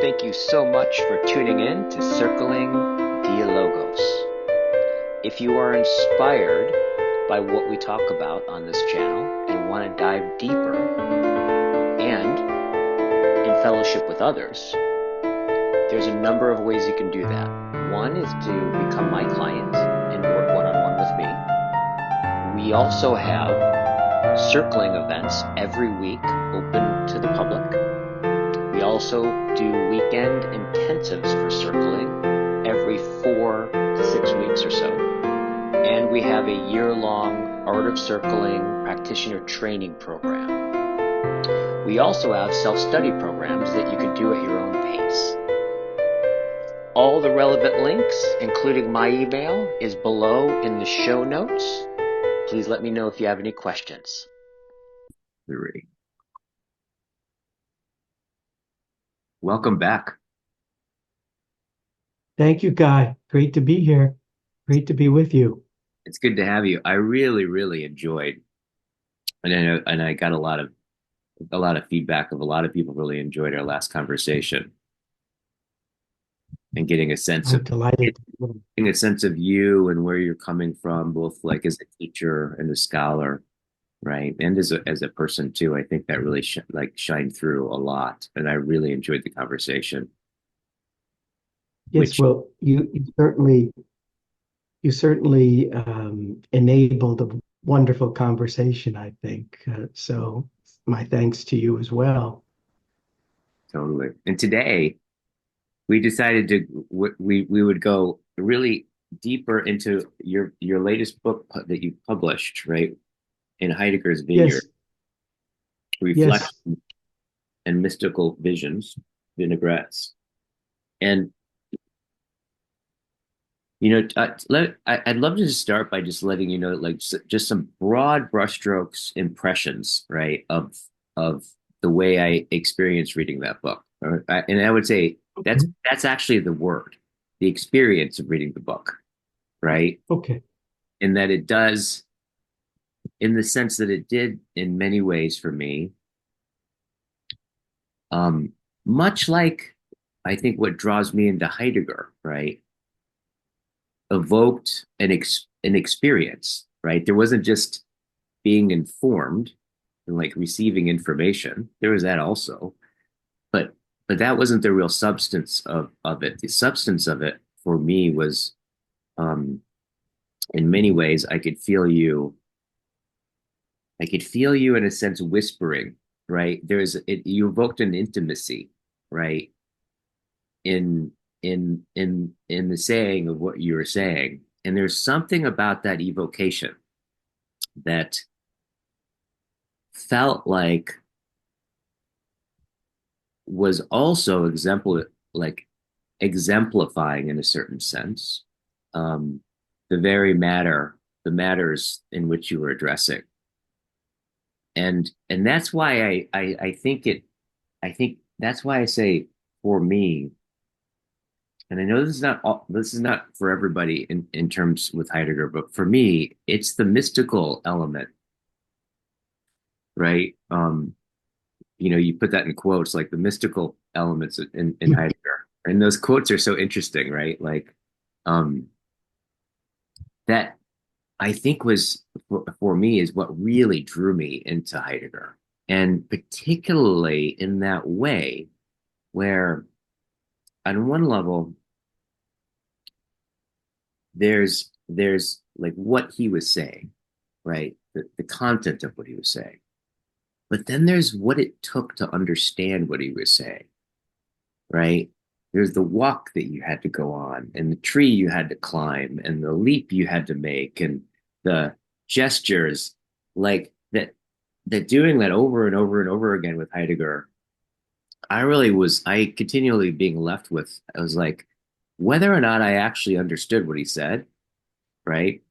Thank you so much for tuning in to Circling Dialogos. If you are inspired by what we talk about on this channel and want to dive deeper and in fellowship with others, there's a number of ways you can do that. One is to become my client and work one-on-one with me. We also have circling events every week open to the public. We also do weekend intensives for circling every 4 to 6 weeks or so. And we have a year-long Art of Circling practitioner training program. We also have self-study programs that you can do at your own pace. All the relevant links, including my email, is below in the show notes. Please let me know if you have any questions. 3. Welcome back. Thank you, Guy. Great to be here. Great to be with you. It's good to have you. I really enjoyed, and I got a lot of feedback of a lot of people really enjoyed our last conversation and getting a sense I'm of delighted. you and where you're coming from, both like as a teacher and a scholar, right? And as a person too. I think that really shined through a lot, and I really enjoyed the conversation. Yes, well, you certainly enabled a wonderful conversation, I think. So my thanks to you as well. Totally. And today we decided we would go really deeper into your latest book that you published, right? In Heidegger's Vineyard, Yes. Reflection and Mystical Vignettes. And I'd love to just start by just letting you know, like, just some broad brushstrokes impressions, right, of the way I experienced reading that book. And I would say that's actually the word, the experience of reading the book, right? Okay. In that it does, in the sense that it did in many ways for me, much like I think what draws me into Heidegger, right? Evoked an experience, right? There wasn't just being informed and like receiving information. There was that also, but that wasn't the real substance of it. The substance of it for me was, in many ways, I could feel you. I could feel you in a sense whispering, right? You evoked an intimacy, right? In the saying of what you were saying, and there's something about that evocation that felt like was also exemplifying in a certain sense, um, the matters in which you were addressing, and that's why I think that's why I say, for me, and I know this is not for everybody in terms with Heidegger, but for me, it's the mystical element, right? You put that in quotes, like the mystical elements in Heidegger, and those quotes are so interesting, right? Like, um, that I think was for me is what really drew me into Heidegger, and particularly in that way where, on one level, there's like what he was saying, right? The content of what he was saying. But then there's what it took to understand what he was saying, right? There's the walk that you had to go on, and the tree you had to climb, and the leap you had to make, and the gestures, like that doing that over and over and over again with Heidegger. I continually being left with, I was like, whether or not I actually understood what he said, right?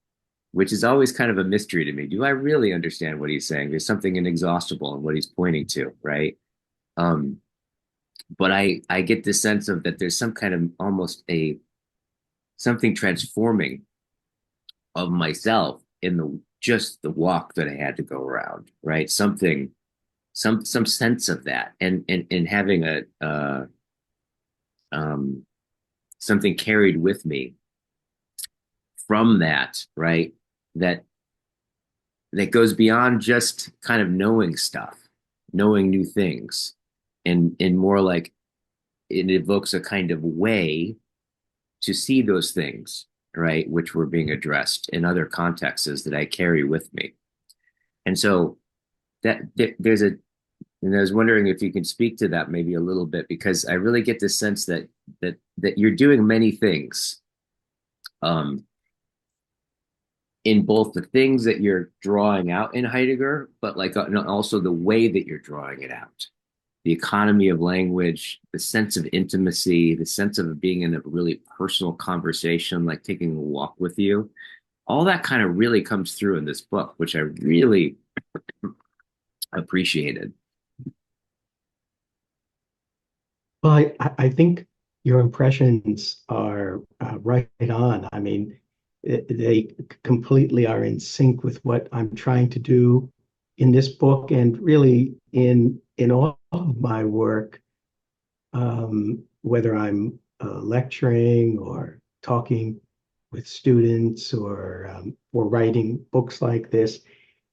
Which is always kind of a mystery to me. Do I really understand what he's saying? There's something inexhaustible in what he's pointing to, right? Um, but I get the sense of that there's some kind of almost a something transforming of myself in the just the walk that I had to go around, right? Something, some sense of that, and having um, something carried with me from that, right? That that goes beyond just kind of knowing stuff, knowing new things, and more like it evokes a kind of way to see those things, right, which were being addressed in other contexts that I carry with me. And so there's a, and I was wondering if you can speak to that maybe a little bit, because I really get the sense that you're doing many things, um, in both the things that you're drawing out in Heidegger, but like also the way that you're drawing it out, the economy of language, the sense of intimacy, the sense of being in a really personal conversation, like taking a walk with you. All that kind of really comes through in this book, which I really appreciated. Well, I think your impressions are right on. I mean, they completely are in sync with what I'm trying to do in this book and really in all of my work, whether I'm lecturing or talking with students or writing books like this.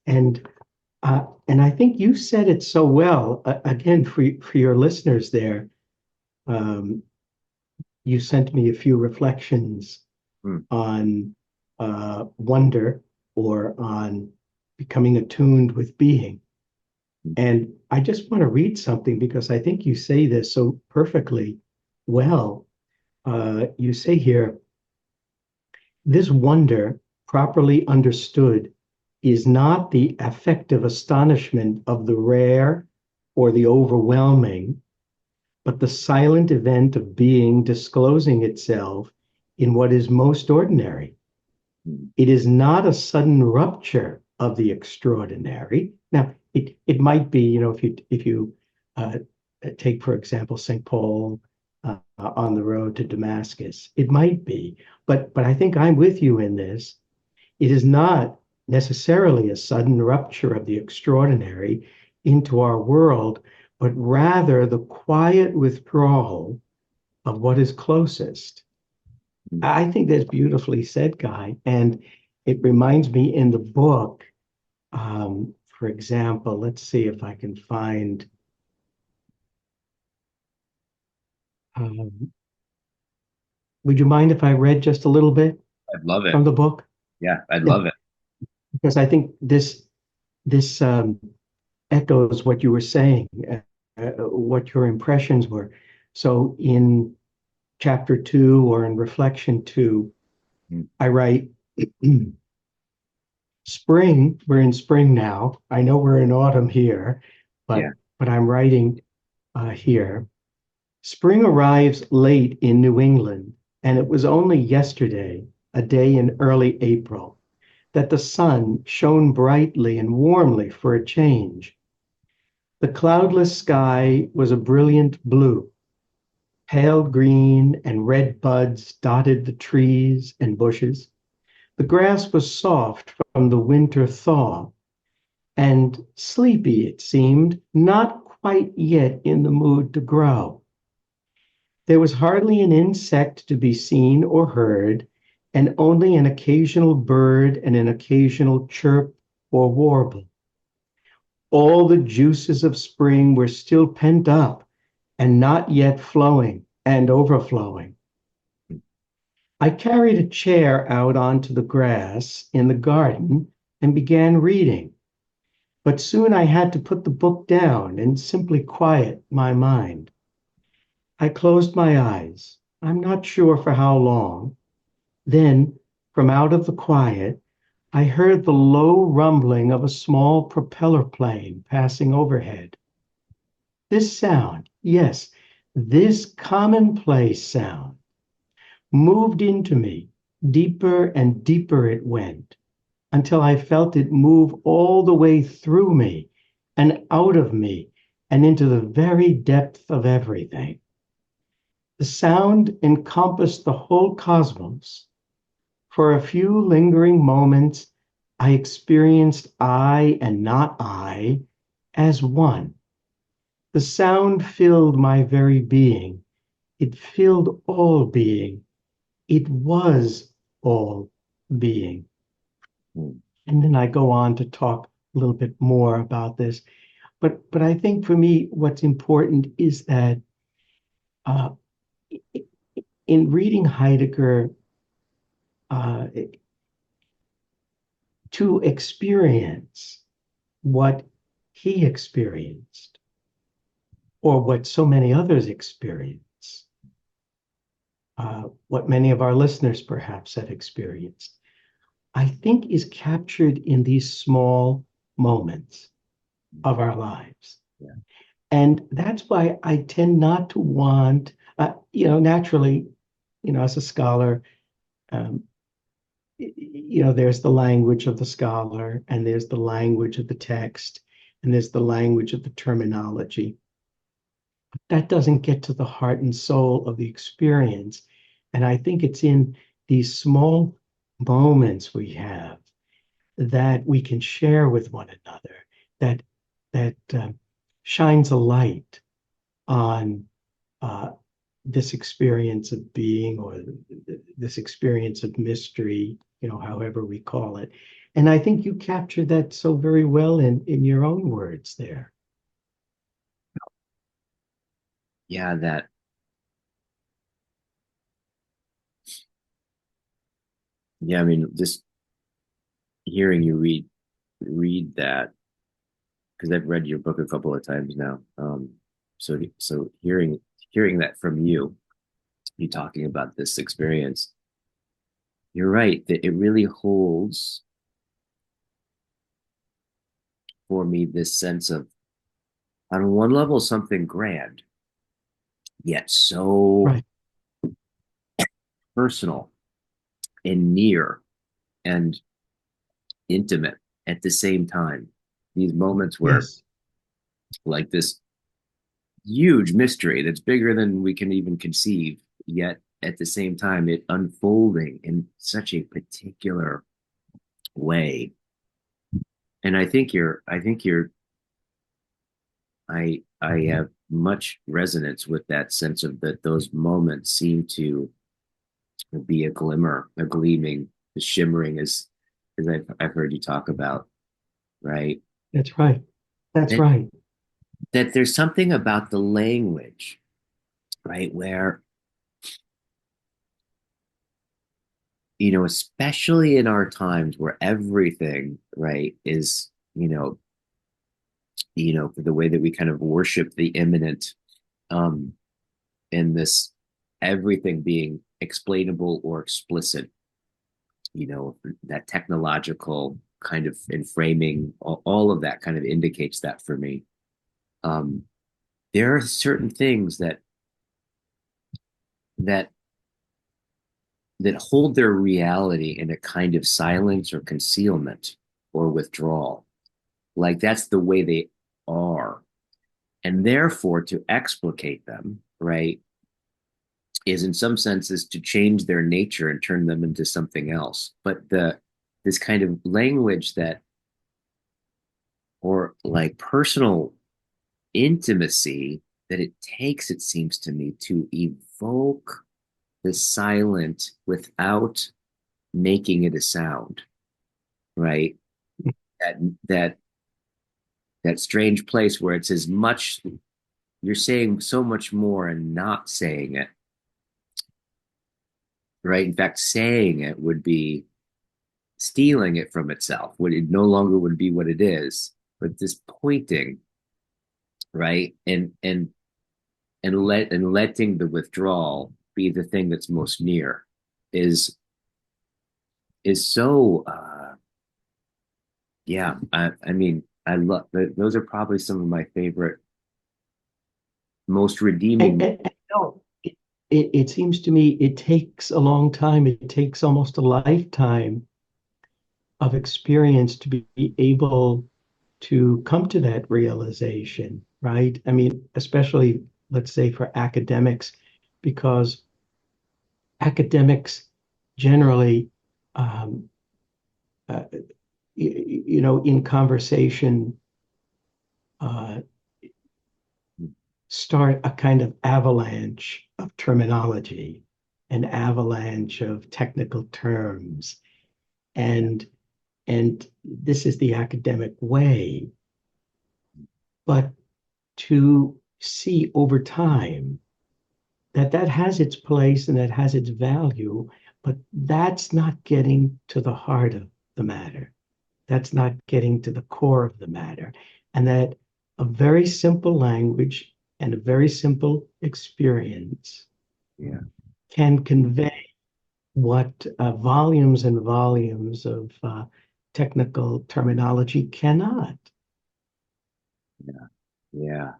And I think you said it so well. Again, for your listeners there, um, you sent me a few reflections Mm. on wonder or on becoming attuned with being. And I just want to read something because I think you say this so perfectly well. You say here, this wonder, properly understood, is not the affective astonishment of the rare or the overwhelming, but the silent event of being disclosing itself in what is most ordinary. It is not a sudden rupture of the extraordinary. Now, it might be, if you uh, take, for example, St. Paul on the road to Damascus, it might be. But I think I'm with you in this. It is not necessarily a sudden rupture of the extraordinary into our world, but rather the quiet withdrawal of what is closest. I think that's beautifully said, Guy. And it reminds me in the book, for example, let's see if I can find. Would you mind if I read just a little bit I'd love it. from the book? Yeah, I'd Yeah, love it. because I think this echoes what you were saying, what your impressions were. So in chapter 2 or in reflection 2, Mm. I write, spring, we're in spring now. I know we're in autumn here, Yeah. but I'm writing here. Spring arrives late in New England, and it was only yesterday, a day in early April, that the sun shone brightly and warmly for a change. The cloudless sky was a brilliant blue. Pale green and red buds dotted the trees and bushes. The grass was soft from the winter thaw, and sleepy it seemed, not quite yet in the mood to grow. There was hardly an insect to be seen or heard, and only an occasional bird and an occasional chirp or warble. All the juices of spring were still pent up and not yet flowing and overflowing. I carried a chair out onto the grass in the garden and began reading, but soon I had to put the book down and simply quiet my mind. I closed my eyes. I'm not sure for how long. Then, from out of the quiet, I heard the low rumbling of a small propeller plane passing overhead. This sound, yes, this commonplace sound, moved into me. Deeper and deeper it went, until I felt it move all the way through me and out of me and into the very depth of everything. The sound encompassed the whole cosmos. For a few lingering moments, I experienced I and not I as one. The sound filled my very being, It filled all being. It was all being. Mm. And then I go on to talk a little bit more about this. But I think for me, what's important is that uh, in reading Heidegger, uh, to experience what he experienced, or what so many others experience, what many of our listeners perhaps have experienced, I think is captured in these small moments of our lives. Yeah. And that's why I tend not to want, naturally, as a scholar, um, there's the language of the scholar, and there's the language of the text, and there's the language of the terminology. But that doesn't get to the heart and soul of the experience. And I think it's in these small moments we have that we can share with one another that shines a light on this experience of being, or this experience of mystery, however we call it. And I think you captured that so very well in your own words there. Yeah, I mean, just hearing you read that, because I've read your book a couple of times now. So hearing that from you talking about this experience, you're right that it really holds for me this sense of, on one level, something grand, yet so Right. personal and near and intimate at the same time. These moments where, Yes. like, this huge mystery that's bigger than we can even conceive, yet at the same time it unfolding in such a particular way. And I have much resonance with that sense of that those moments seem to be a glimmer, a gleaming, the shimmering, as I've heard you talk about, right? That's right. That's That, right. that there's something about the language, right, where, especially in our times where everything, right, is, for the way that we kind of worship the imminent, um, in this everything being explainable or explicit, that technological kind of in framing, all of that kind of indicates that for me. Um, there are certain things that that hold their reality in a kind of silence or concealment or withdrawal. Like that's the way they are. And therefore, to explicate them, right, is in some senses to change their nature and turn them into something else. But this kind of language that, or like personal intimacy that it takes, it seems to me, to evoke the silent without making it a sound, right? That that that strange place where it's as much, you're saying so much more and not saying it, right? In fact, saying it would be stealing it from itself. Would it no longer would be what it is, but this pointing, right? And letting the withdrawal be the thing that's most near is so yeah. I mean, I love those are probably some of my favorite, most redeeming. No, it seems to me it takes a long time. It takes almost a lifetime of experience to be able to come to that realization, right? I mean, especially, let's say, for academics, because academics generally, um, uh, in conversation, uh, start a kind of avalanche of terminology, an avalanche of technical terms, and this is the academic way. But to see over time that that has its place and that has its value, but that's not getting to the heart of the matter. That's not getting to the core of the matter. And that a very simple language and a very simple experience can convey what volumes and volumes of technical terminology cannot. Yeah.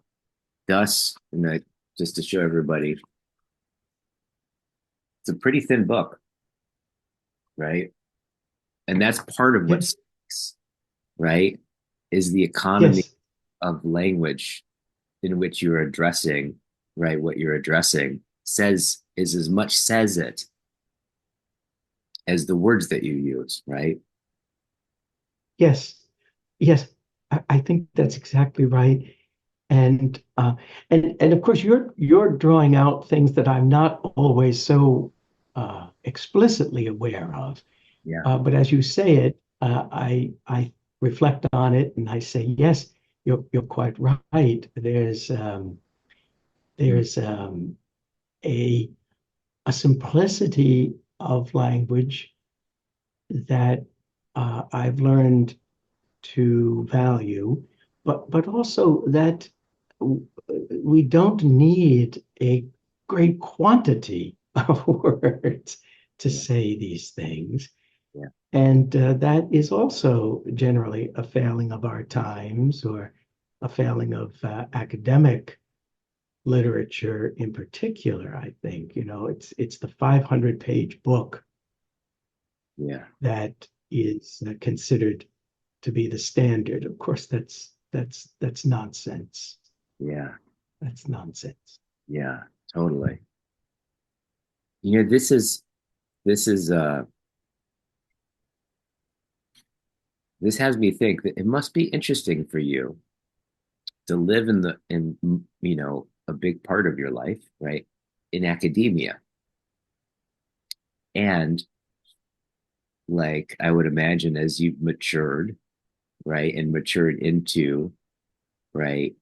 Thus, just to show everybody, it's a pretty thin book, right? And that's part of what sticks, right? Is the economy of language in which you're addressing, right? What you're addressing is as much says it as the words that you use, right? Yes, I think that's exactly right. And of course you're drawing out things that I'm not always so explicitly aware of. Yeah. But as you say it, I reflect on it and I say, yes, you're quite right. There's a simplicity of language that I've learned to value, but also that we don't need a great quantity of words to say these things. Yeah. And that is also generally a failing of our times, or a failing of academic literature in particular. I think, it's the 500-page book that is considered to be the standard. Of course, that's nonsense. Yeah. That's nonsense. Yeah, totally. This has me think that it must be interesting for you to live in a big part of your life, right, in academia. And like I would imagine as you've matured, right, and matured into, right,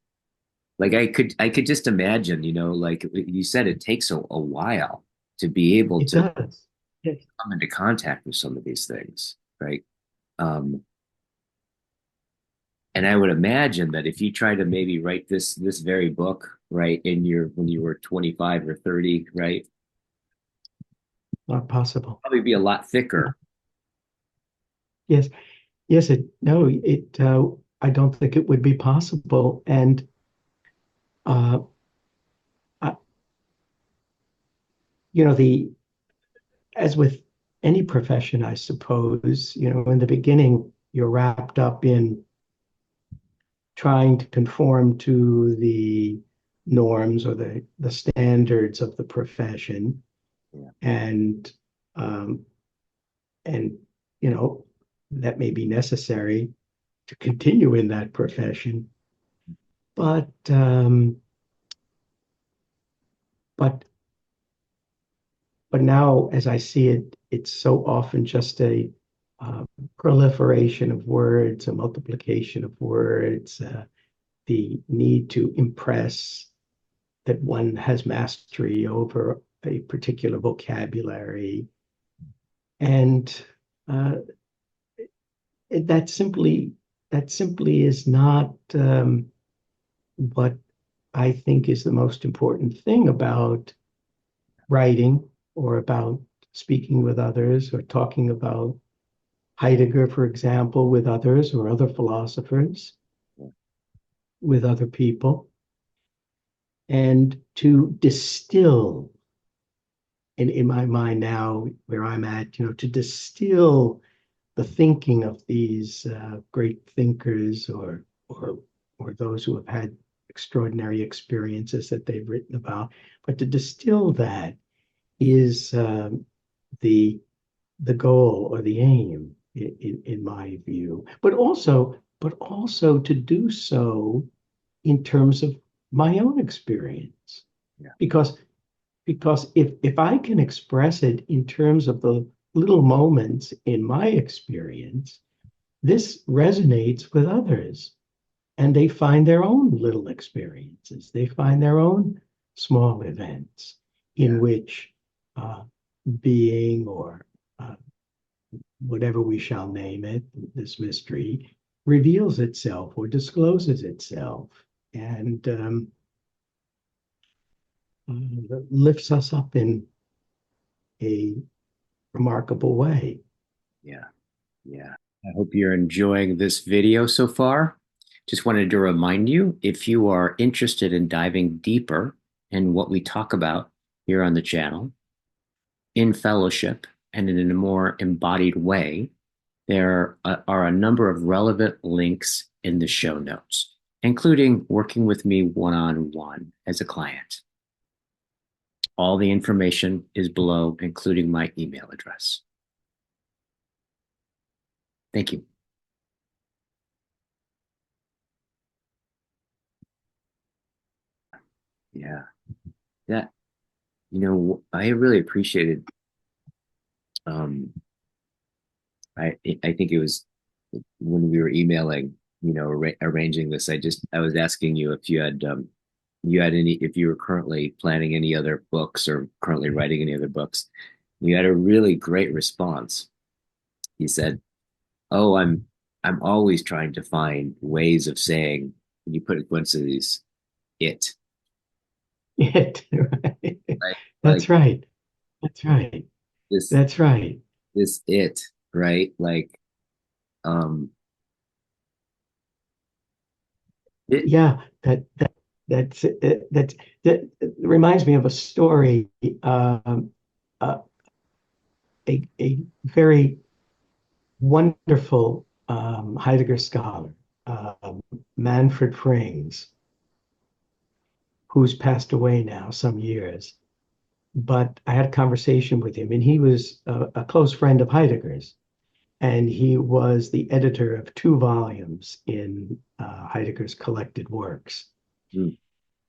like I could just imagine, like you said, it takes a while to be able It to does. Yes. come into contact with some of these things, right? Um, and I would imagine that if you try to maybe write this very book, right, when you were 25 or 30, right, Not possible. probably be a lot thicker. Yes. Yes, I don't think it would be possible. And uh, I, as with any profession, I suppose, in the beginning, you're wrapped up in trying to conform to the norms or the standards of the profession. Yeah. And um, and that may be necessary to continue in that profession. But but now, as I see it, it's so often just a proliferation of words, a multiplication of words, the need to impress that one has mastery over a particular vocabulary, and that simply is not what I think is the most important thing about writing, or about speaking with others, or talking about Heidegger, for example, with others, or other philosophers, with other people, and to distill, in my mind now, where I'm at, to distill the thinking of these great thinkers, or those who have had extraordinary experiences that they've written about, but to distill that is the goal, or the aim, in my view. But also to do so in terms of my own experience, because because if I can express it in terms of the little moments in my experience, this resonates with others, and they find their own little experiences. They find their own small events in which being or whatever we shall name it, this mystery, reveals itself or discloses itself and lifts us up in a remarkable way. Yeah. Yeah. I hope you're enjoying this video so far. Just wanted to remind you, if you are interested in diving deeper in what we talk about here on the channel, in fellowship and in a more embodied way, there are a number of relevant links in the show notes, including working with me one-on-one as a client. All the information is below, including my email address. Thank you. Yeah. That, I really appreciated, I think it was when we were emailing, arranging this, I was asking you if if you were currently planning any other books or currently writing any other books. You had a really great response. You said, "Oh, I'm always trying to find ways of saying," when you put it coincidence, it, It, right? right? That's Like right. That's right. this, That's right. this it, right? Like, um, it, Yeah, that reminds me of a story. Uh, a very wonderful Heidegger scholar, Manfred Frings, who's passed away now some years. But I had a conversation with him, and he was a close friend of Heidegger's, and he was the editor of 2 volumes in Heidegger's collected works. mm,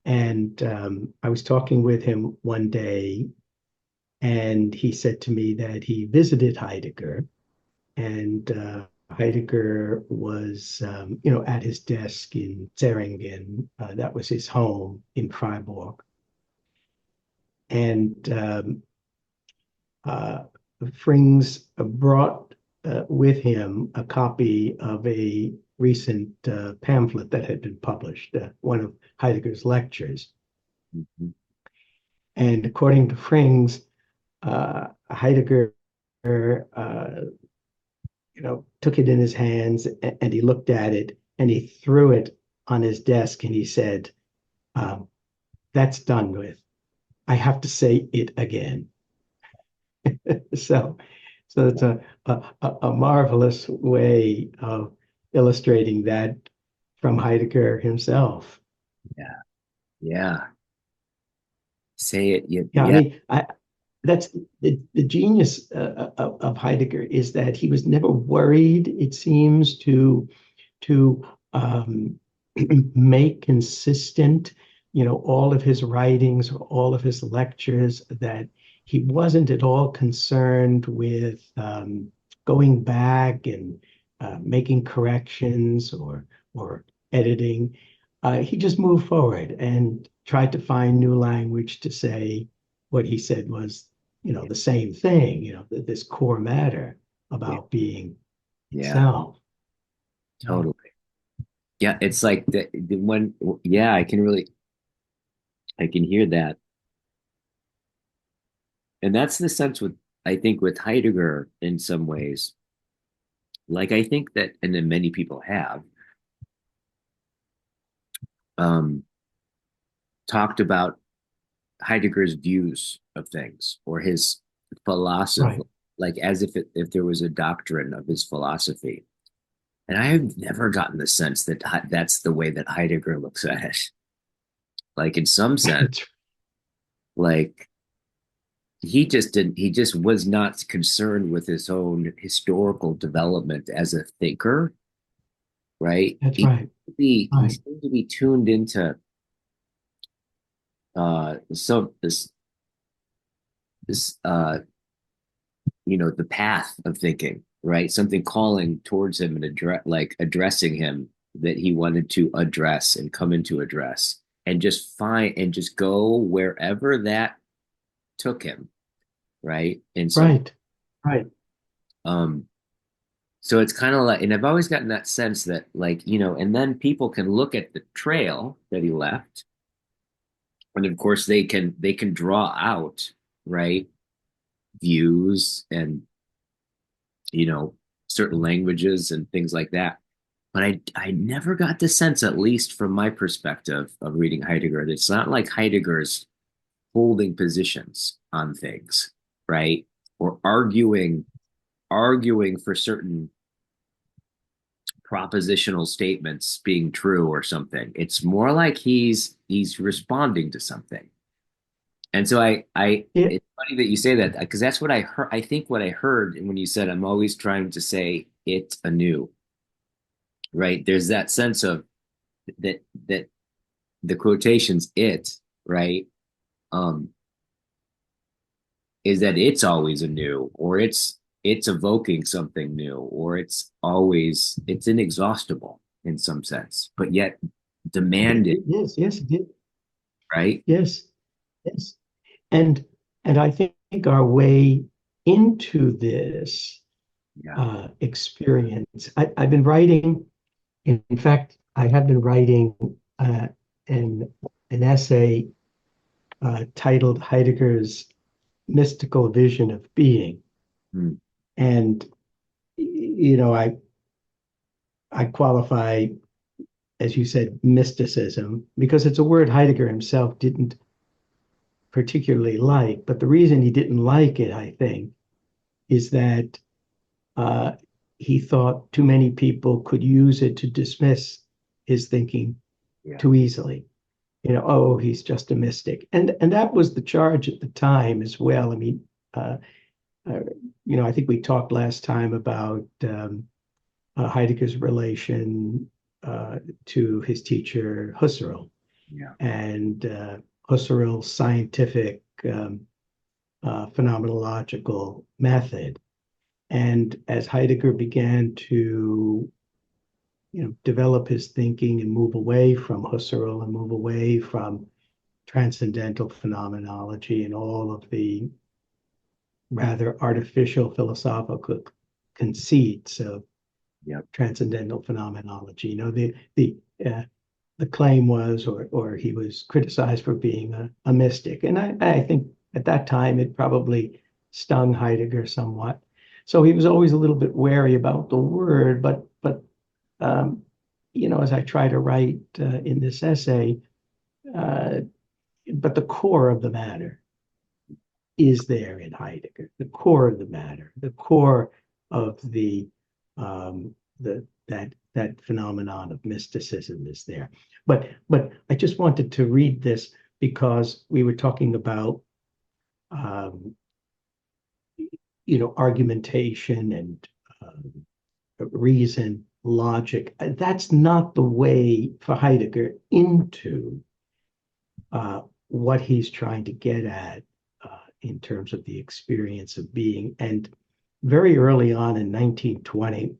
And I was talking with him one day, and he said to me that he visited Heidegger, and Heidegger was, at his desk in Zeringen. That was his home in Freiburg. And Frings brought with him a copy of a recent pamphlet that had been published, one of Heidegger's lectures. mhm, And according to Frings, Heidegger, took it in his hands and he looked at it and he threw it on his desk and he said, "That's done with. I have to say it again." So, so it's a marvelous way of illustrating that from Heidegger himself. yeah, yeah. Say it, yeah, Yeah, I yeah. mean, that's the genius of Heidegger is that he was never worried, it seems, to make consistent, all of his writings, all of his lectures, that he wasn't at all concerned with going back and making corrections or editing. He just moved forward and tried to find new language to say what he said was, the same thing, this core matter Yeah, about being yeah, itself. Yeah. totally. Yeah, it's like the when, yeah, I can hear that. And that's the sense with, I think, with Heidegger in some ways. Like, I think that, and then many people have, um, talked about Heidegger's views of things or his philosophy, Right. like as if there was a doctrine of his philosophy. And I have never gotten the sense that that's the way that Heidegger looks at it. Like in some sense, like he just was not concerned with his own historical development as a thinker, right? That's right. He Right. seemed to be tuned into some this. this, the path of thinking, right? Something calling towards him and addressing him that he wanted to address and come into address, and just go wherever that took him, right? And so, Right, right. um, so it's kind of like, and I've always gotten that sense that, like, and then people can look at the trail that he left, and of course they can draw out, right, views and you know certain languages and things like that. But I never got the sense, at least from my perspective of reading Heidegger, that it's not like Heidegger's holding positions on things, right? Or arguing for certain propositional statements being true or something. It's more like he's responding to something. And so Yeah, it's funny that you say that, because that's what I heard. I think what I heard when you said, I'm always trying to say it anew, right? There's that sense of that the quotations "it," right, um, is that it's always anew, or it's evoking something new, or it's inexhaustible in some sense, but yet demanded, yes, yes, it did. right? Yes, yes. And and I think our way into this Yeah. experience, I've been writing, in fact, I have been writing an an essay titled Heidegger's Mystical Vision of Being. Hmm. And I qualify, as you said, mysticism, because it's a word Heidegger himself didn't particularly like. But the reason he didn't like it, I think, is that uh, he thought too many people could use it to dismiss his thinking Yeah. too easily. Oh, he's just a mystic, and that was the charge at the time as well. I mean, uh, uh, I think we talked last time about Heidegger's relation to his teacher Husserl, Yeah. and Husserl's scientific phenomenological method. And as Heidegger began to develop his thinking and move away from Husserl and move away from transcendental phenomenology and all of the rather artificial philosophical conceits of Yep. transcendental phenomenology. The claim was, or he was criticized for being a mystic, and I think at that time it probably stung Heidegger somewhat. So he was always a little bit wary about the word, but um, as I try to write in this essay, uh, but the core of the matter is there in Heidegger. The core of the matter, the core of that phenomenon of mysticism is there. But I just wanted to read this because we were talking about um, argumentation and reason, logic. That's not the way for Heidegger into what he's trying to get at in terms of the experience of being. And very early on in 1920,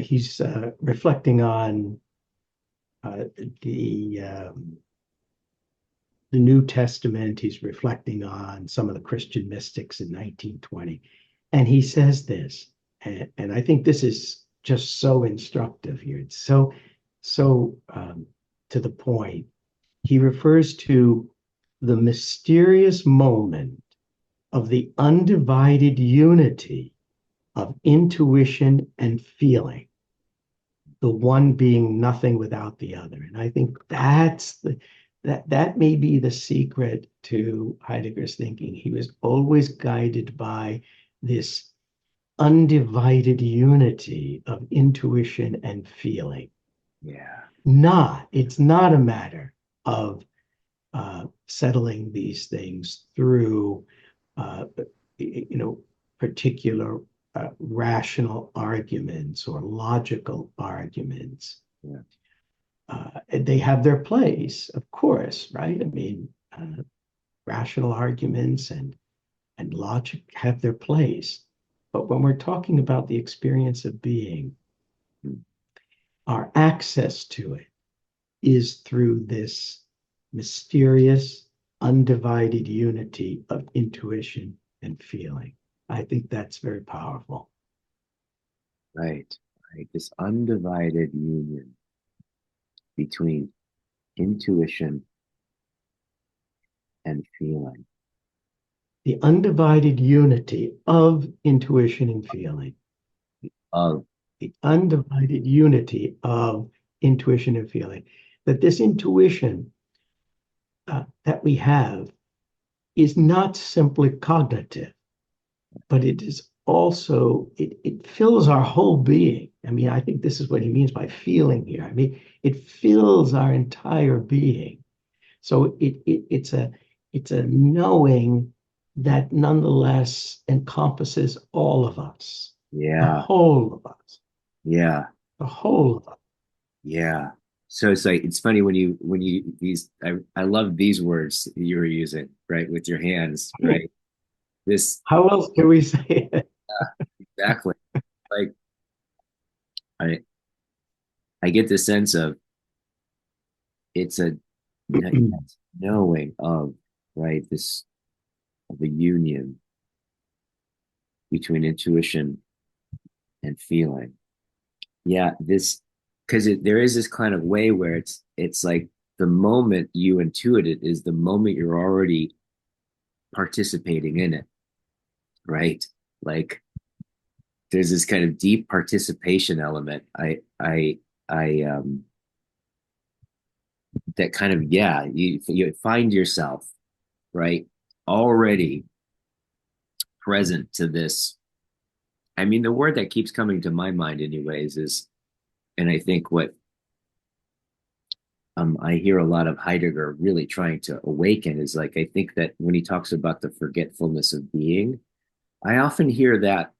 he's reflecting on uh, the um, the New Testament. He's reflecting on some of the Christian mystics in 1920, and he says this, and I think this is just so instructive here. It's so to the point. He refers to the mysterious moment of the undivided unity of intuition and feeling, the one being nothing without the other. And I think that may be the secret to Heidegger's thinking. He was always guided by this undivided unity of intuition and feeling. Yeah. It's not a matter of settling these things through uh, particular rational arguments or logical arguments. Yeah. They have their place, of course, right? I mean, rational arguments and logic have their place. But when we're talking about the experience of being, our access to it is through this mysterious, undivided unity of intuition and feeling. I think that's very powerful. Right. This undivided union between intuition and feeling. The undivided unity of intuition and feeling. Of The undivided unity of intuition and feeling. That this intuition that we have is not simply cognitive, but it is also, it fills our whole being. I mean, I think this is what he means by feeling here. I mean, it fills our entire being. So it's a knowing that nonetheless encompasses all of us. Yeah. The whole of us. Yeah. The whole of us. Yeah. So it's like, it's funny when you these, I love these words you were using, right? With your hands, right? This, How else can we say it? exactly. Like I get the sense of it's a knowing of, right? This, of a union between intuition and feeling. Yeah, this, because there is this kind of way where it's like the moment you intuit it is the moment you're already participating in it, right? Like there's this kind of deep participation element. I that kind of, yeah, you find yourself, right, already present to this. I mean, the word that keeps coming to my mind anyways is, and I think what I hear a lot of Heidegger really trying to awaken is like, I think that when he talks about the forgetfulness of being, I often hear that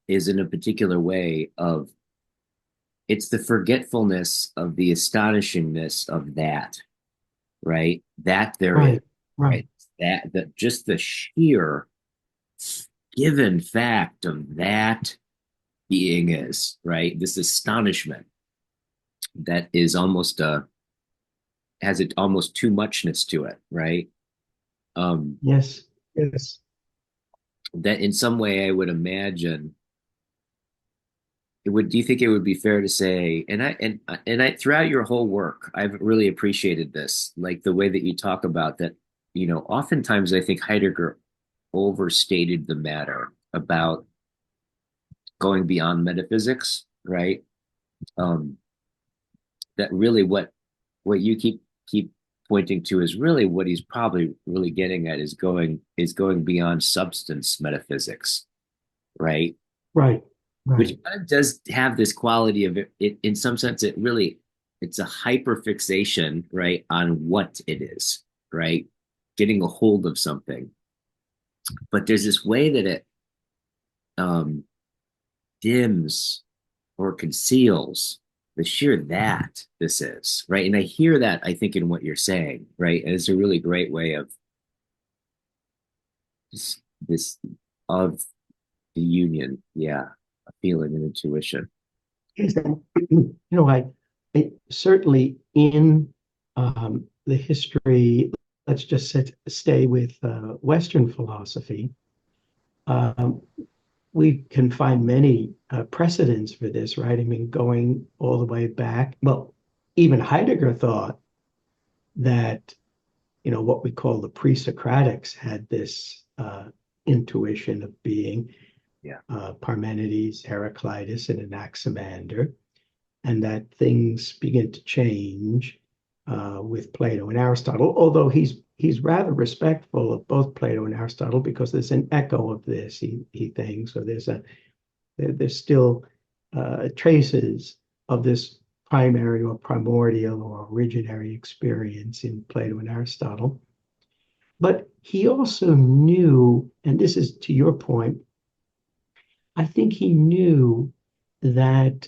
is in a particular way of, it's the forgetfulness of the astonishingness of that, right? That there is, right? That just the sheer given fact of that being is, right? This astonishment that is almost has it almost too muchness to it, right? Yes. That in some way I would imagine it would. Do you think it would be fair to say, and I throughout your whole work, I've really appreciated this, like the way that you talk about that, oftentimes I think Heidegger overstated the matter about going beyond metaphysics, right? Um, that really what you keep pointing to is really what he's probably really getting at is going beyond substance metaphysics, right? Right. Which kind of does have this quality of it in some sense. It's a hyperfixation, right, on what it is, right? Getting a hold of something. But there's this way that it dims or conceals the sheer that this is, right? And I hear that, I think, in what you're saying, right? And it's a really great way of this of the union, yeah, a feeling and intuition. I certainly in the history, let's just stay with Western philosophy. We can find many precedents for this, right? I mean, going all the way back. Well, even Heidegger thought that, what we call the pre-Socratics had this intuition of being. Yeah. Parmenides, Heraclitus, and Anaximander, and that things begin to change with Plato and Aristotle, although he's rather respectful of both Plato and Aristotle because there's an echo of this, he thinks, or there's still traces of this primary or primordial or originary experience in Plato and Aristotle. But he also knew, and this is to your point, I think he knew that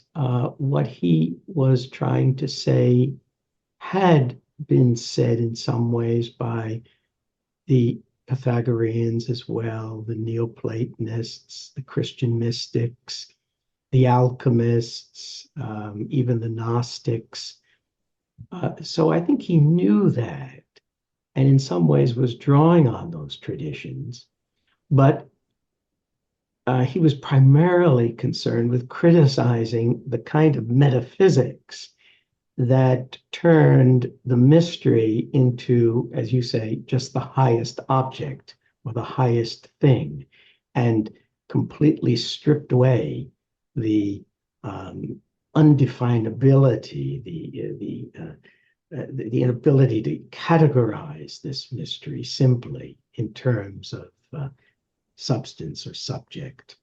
what he was trying to say had been said in some ways by the Pythagoreans as well, the Neoplatonists, the Christian mystics, the alchemists, even the Gnostics. So I think he knew that, and in some ways was drawing on those traditions. But he was primarily concerned with criticizing the kind of metaphysics that turned the mystery into, as you say, just the highest object or the highest thing, and completely stripped away the undefinability, the inability to categorize this mystery simply in terms of substance or subject.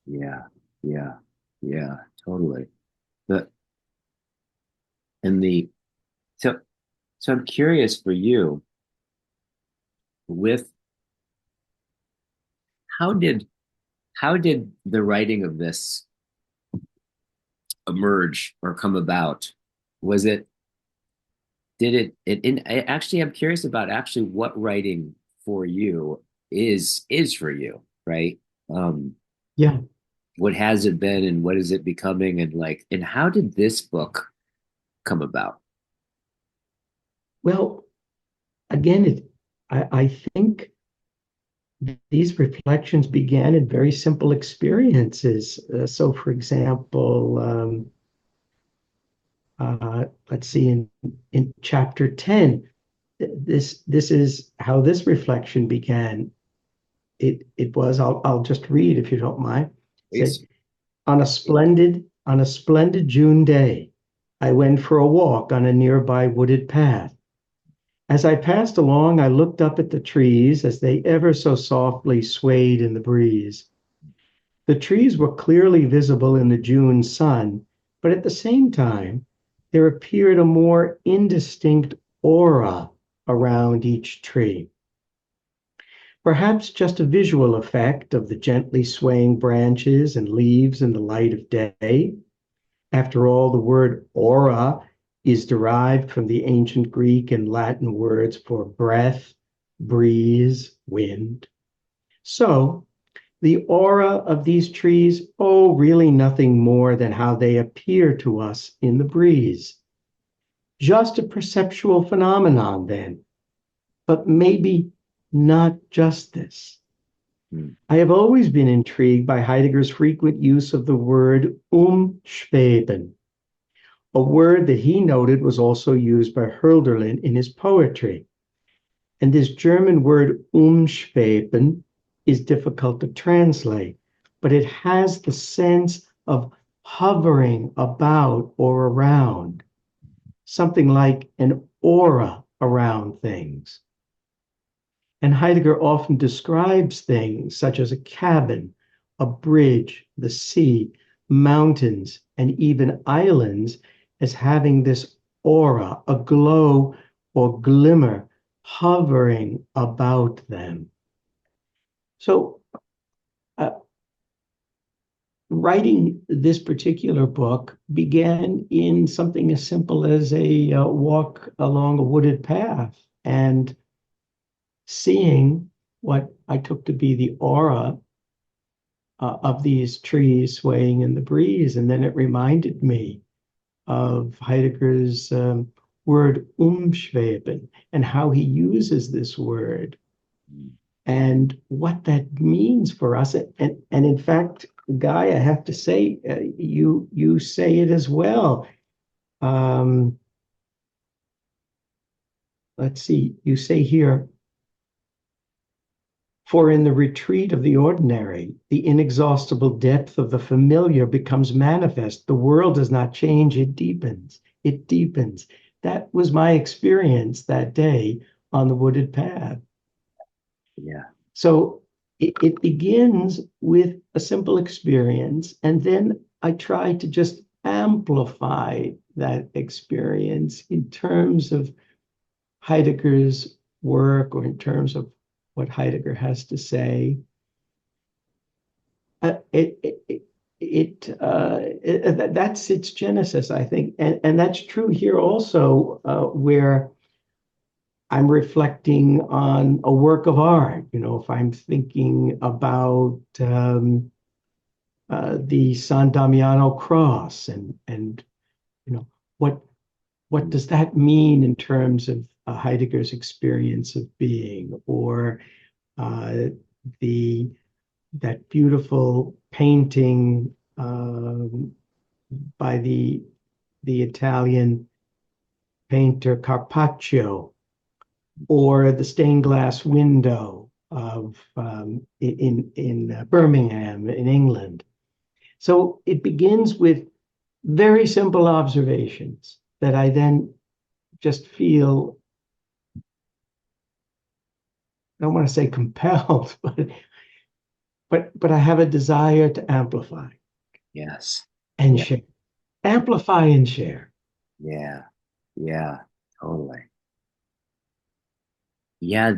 Yeah, yeah, yeah, totally. The and the so so I'm curious for you with how did the writing of this emerge or come about? Was it actually I'm curious about actually what writing for you is for you, right? Yeah. What has it been and what is it becoming, and how did this book come about? Well, again, I think these reflections began in very simple experiences. So, for example, let's see, in chapter 10, this is how this reflection began. It was, I'll just read if you don't mind. It said, on a splendid June day, I went for a walk on a nearby wooded path. As I passed along, I looked up at the trees as they ever so softly swayed in the breeze. The trees were clearly visible in the June sun, but at the same time, there appeared a more indistinct aura around each tree. Perhaps just a visual effect of the gently swaying branches and leaves in the light of day. After all, the word aura is derived from the ancient Greek and Latin words for breath, breeze, wind. So, the aura of these trees, oh, really nothing more than how they appear to us in the breeze. Just a perceptual phenomenon, then, but maybe not just this. I have always been intrigued by Heidegger's frequent use of the word umschweben, a word that he noted was also used by Hölderlin in his poetry. And this German word umschweben is difficult to translate, but it has the sense of hovering about or around, something like an aura around things. And Heidegger often describes things such as a cabin, a bridge, the sea, mountains, and even islands as having this aura, a glow or glimmer hovering about them. So, writing this particular book began in something as simple as a walk along a wooded path and seeing what I took to be the aura of these trees swaying in the breeze. And then it reminded me of Heidegger's word umschweben and how he uses this word and what that means for us. And in fact, Guy, I have to say, you say it as well. Let's see, you say here, for in the retreat of the ordinary, the inexhaustible depth of the familiar becomes manifest. The world does not change, it deepens. It deepens. That was my experience that day on the wooded path. Yeah. So it begins with a simple experience, and then I try to just amplify that experience in terms of Heidegger's work or in terms of what Heidegger has to say. That's its genesis, I think, and that's true here also, where I'm reflecting on a work of art, if I'm thinking about the San Damiano cross and what does that mean in terms of Heidegger's experience of being, or uh, the that beautiful painting by the Italian painter Carpaccio, or the stained glass window of in Birmingham in England. So it begins with very simple observations that I then just feel, I don't want to say compelled, but I have a desire to amplify Yes. and Yeah. share. Amplify and share. Yeah. Yeah. Totally. Yeah.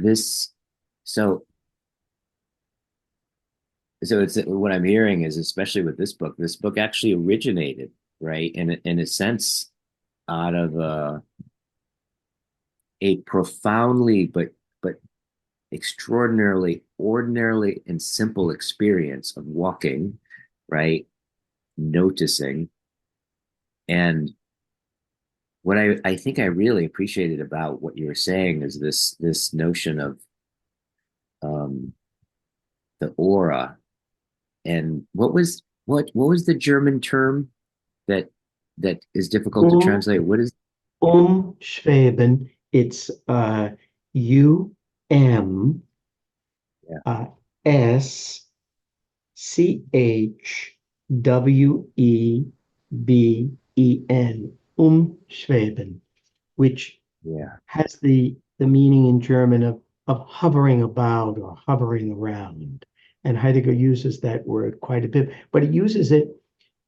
So it's what I'm hearing is, especially with this book actually originated, right, in a sense, out of a profoundly but extraordinarily ordinarily and simple experience of walking, right, noticing. And what I think I really appreciated about what you were saying is this notion of um, the aura. And what was the German term that is difficult to Um, translate? What is? Schweben. It's U-M Yeah, Schweben, Schweben, which yeah, has the meaning in German of hovering about or hovering around. And Heidegger uses that word quite a bit, but he uses it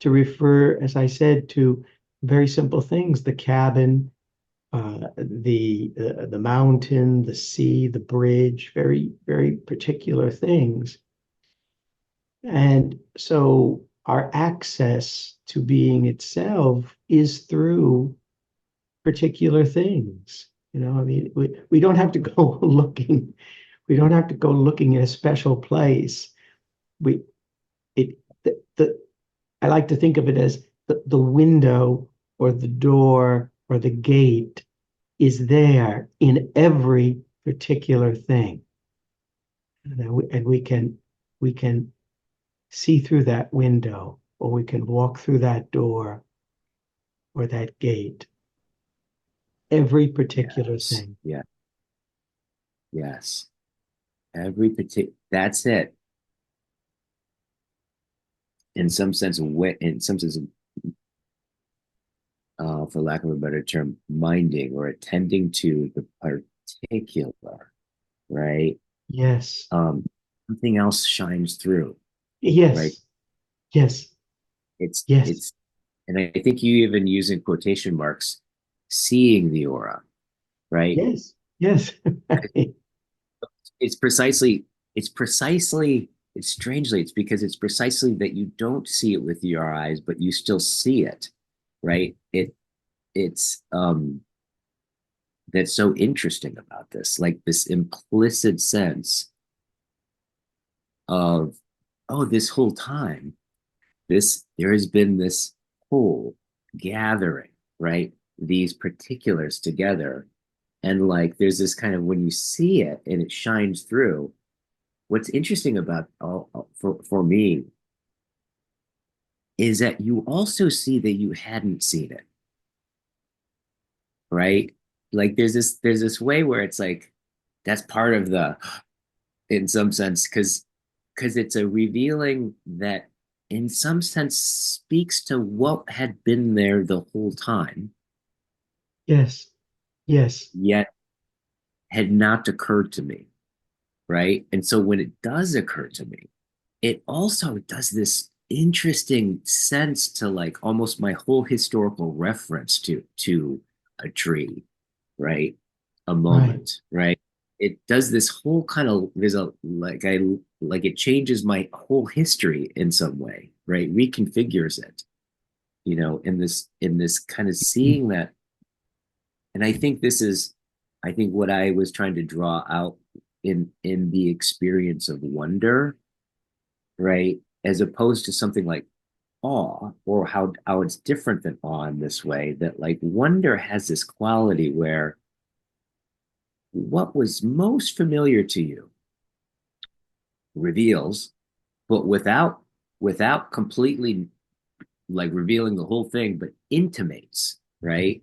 to refer, as I said, to very simple things: the cabin, the mountain, the sea, the bridge, very, very particular things. And so our access to being itself is through particular things. I mean, we don't have to go looking, we don't have to go looking in a special place. We the I like to think of it as the window or the door or the gate is there in every particular thing. And we can see through that window, or we can walk through that door or that gate, every particular yes, thing. yeah, yes. Every particular. That's it. In some sense, for lack of a better term, minding or attending to the particular, right? Yes, Um, Something else shines through, right? yes, yes, yes, It's, and I think you even use in quotation marks, seeing the aura, right? yes, yes. It's precisely, it's precisely, it's strangely, it's because it's precisely that you don't see it with your eyes, but you still see it, right? It's that's so interesting about this, like this implicit sense of, oh, this whole time, there has been this whole gathering, right? These particulars together. And like there's this kind of, when you see it and it shines through, what's interesting about for me is that you also see that you hadn't seen it, right? Like there's this way where it's like that's part of the, in some sense, because it's a revealing that in some sense speaks to what had been there the whole time, Yes, yes, yet had not occurred to me, right? And so when it does occur to me, it also does this interesting sense to like almost my whole historical reference to a tree, right? A right. moment, right? It does this whole kind of, there's a like it changes my whole history in some way, right? Reconfigures it, in this kind of seeing that. And I think this is I think what I was trying to draw out in the experience of wonder, right, as opposed to something like awe, or how it's different than awe in this way, that like wonder has this quality where what was most familiar to you reveals, but without completely like revealing the whole thing, but intimates, right?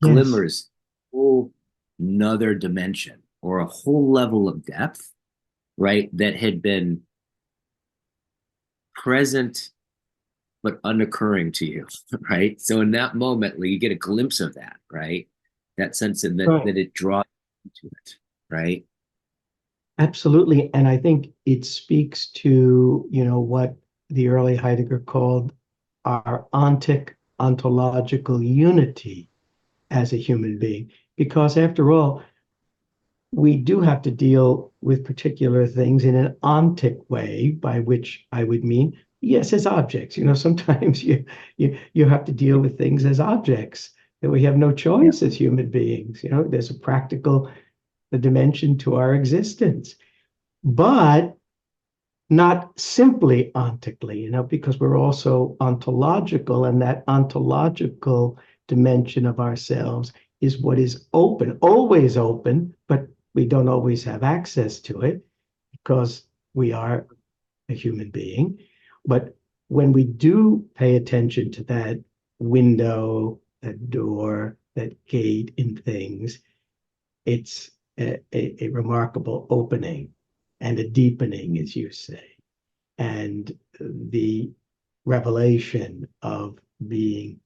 Yes, Glimmers whole another dimension or a whole level of depth, right? That had been present but unoccurring to you, right? So in that moment, like, you get a glimpse of that, right? That sense of right. that it draws you to it, right? Absolutely. And I think it speaks to, what the early Heidegger called our ontic ontological unity as a human being. Because after all, we do have to deal with particular things in an ontic way, by which I would mean, yes, as objects. Sometimes you have to deal with things as objects that we have no Yeah. choice as human beings. There's a practical dimension to our existence, but not simply ontically, because we're also ontological, and that ontological dimension of ourselves is what is open, always open, but we don't always have access to it because we are a human being. But when we do pay attention to that window, that door, that gate in things, it's a remarkable opening and a deepening, as you say, and the revelation of being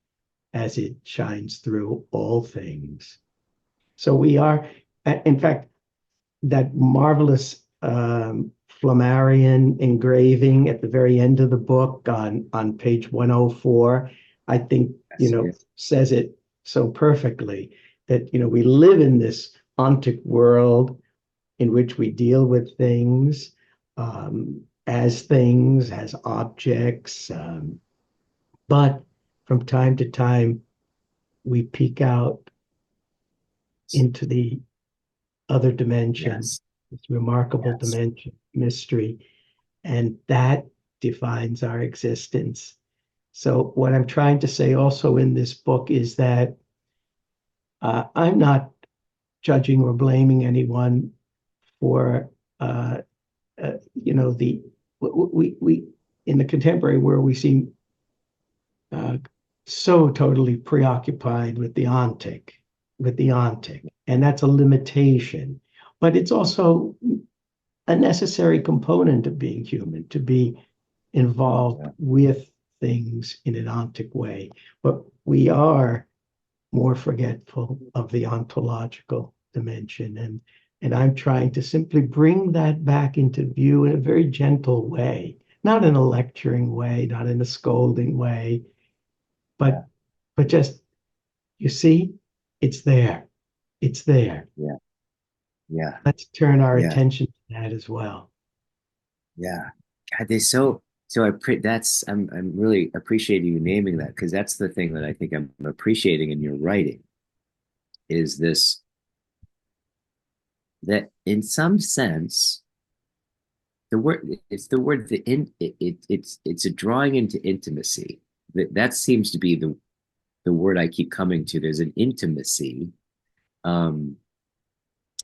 as it shines through all things. So we are, in fact, that marvelous Flammarion engraving at the very end of the book on page 104, I think, Yes, yes. says it so perfectly that, we live in this ontic world in which we deal with things, as objects, but from time to time, we peek out into the other dimension, Yes. this remarkable Yes. dimension, mystery, and that defines our existence. So, what I'm trying to say also in this book is that I'm not judging or blaming anyone for, the we in the contemporary world we seem uh, so totally preoccupied with the ontic, and that's a limitation. But it's also a necessary component of being human to be involved Yeah. with things in an ontic way. But we are more forgetful of the ontological dimension, and I'm trying to simply bring that back into view in a very gentle way, not in a lecturing way, not in a scolding way, Yeah. but just, you see, it's there. It's there. Yeah. Yeah. Let's turn our Yeah. attention to that as well. Yeah. God, they so that's I'm really appreciating you naming that, because that's the thing that I think I'm appreciating in your writing is this, that in some sense the word the in it's a drawing into intimacy. That seems to be the word I keep coming to. There's an intimacy um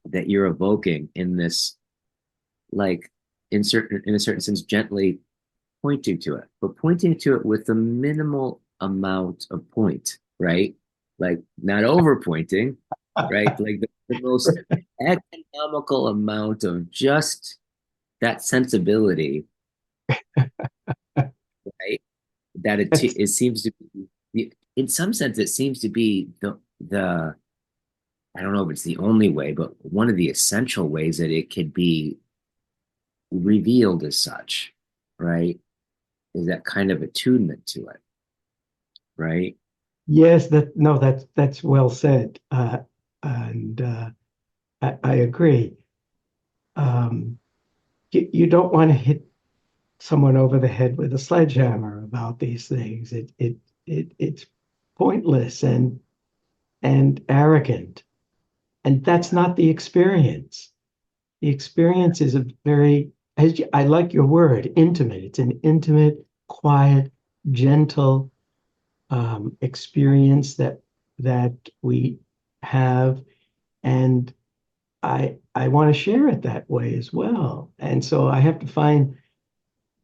that you're evoking in this, like, in a certain sense, gently pointing to it, but pointing to it with a minimal amount of point, right? Like not over pointing, right? Like the most economical amount of just that sensibility, right? That it seems to be, in some sense, it seems to be the I don't know if it's the only way, but one of the essential ways that it could be revealed as such, right? Is that kind of attunement to it, right? Yes, that's well said, and I agree. Um, you don't want to hit someone over the head with a sledgehammer about these things. It's pointless and arrogant, And that's not the experience. The experience is a very, I like your word, intimate. It's an intimate, quiet, gentle experience that we have, and I want to share it that way as well. And so I have to find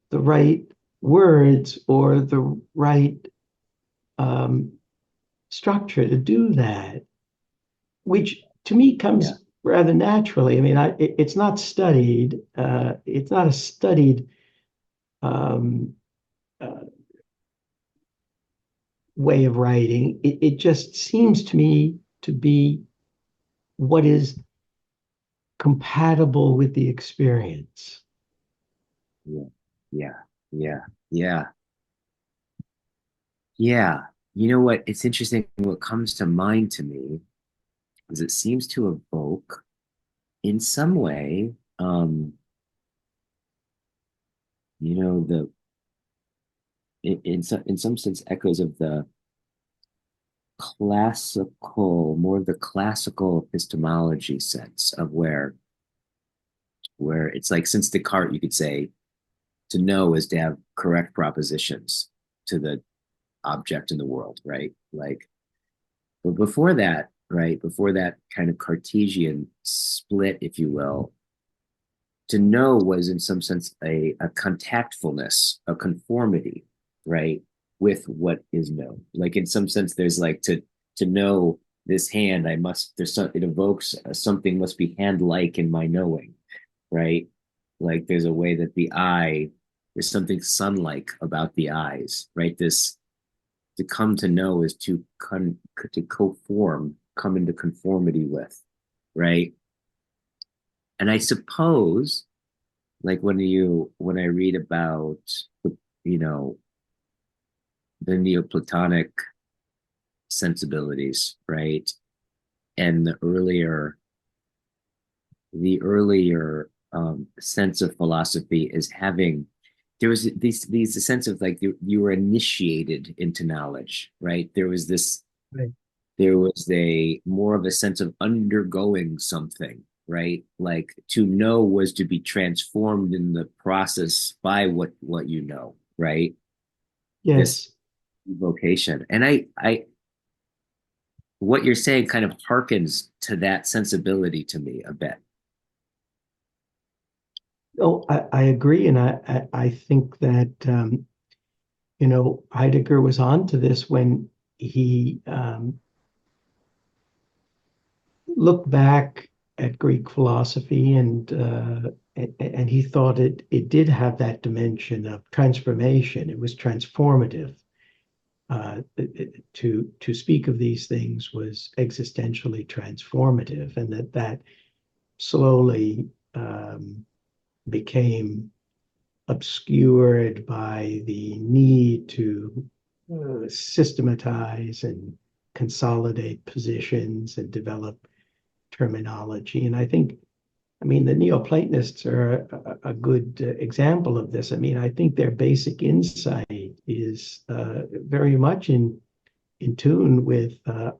the right words or the right structure to do that, which to me comes rather naturally. I mean, it's not studied. It's not a studied um, uh, way of writing. It just seems to me to be what is compatible with the experience. Yeah, yeah, yeah, yeah, yeah. You know what? It's interesting. What comes to mind to me is it seems to evoke, in some way, the in some sense echoes of the classical, more of the classical epistemology sense of where it's like, since Descartes, you could say to know is to have correct propositions to the object in the world, right? Like, but before that, right, before that kind of Cartesian split, if you will, to know was in some sense a contactfulness, a conformity, right, with what is known. Like in some sense, there's like to know this hand, I must, there's some, it evokes something must be hand-like in my knowing, right? Like there's a way that the eye, there's something sun-like about the eyes, right? This to come to know is to co-form, come into conformity with, right? And I suppose, like when I read about you know the Neoplatonic sensibilities, right, and the earlier sense of philosophy is having, there was these sense of like you were initiated into knowledge, right? There was this, Right. there was a more of a sense of undergoing something, right? Like to know was to be transformed in the process by what you know, right? This Yes. vocation. And I what you're saying kind of harkens to that sensibility to me a bit. Oh, I agree, and I think that Heidegger was on to this when he looked back at Greek philosophy, and he thought it did have that dimension of transformation. It was transformative. To speak of these things was existentially transformative, and that slowly became obscured by the need to systematize and consolidate positions and develop terminology. And I mean, the Neoplatonists are a good example of this. I mean, I think their basic insight is very much in tune with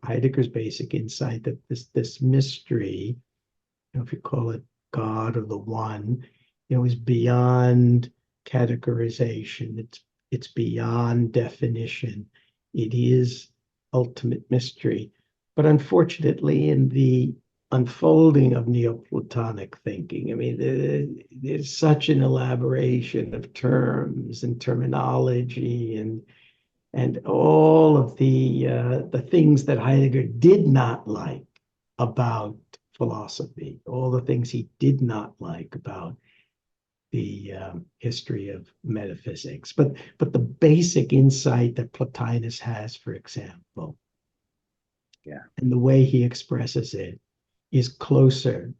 Heidegger's basic insight that this mystery, if you call it God or the One, is beyond categorization. It's beyond definition. It is ultimate mystery. But unfortunately, in the unfolding of Neoplatonic thinking, I mean, there's such an elaboration of terms and terminology and all of the things that Heidegger did not like about philosophy, all the things he did not like about the history of metaphysics. But the basic insight that Plotinus has, for example, Yeah. and the way he expresses it is closer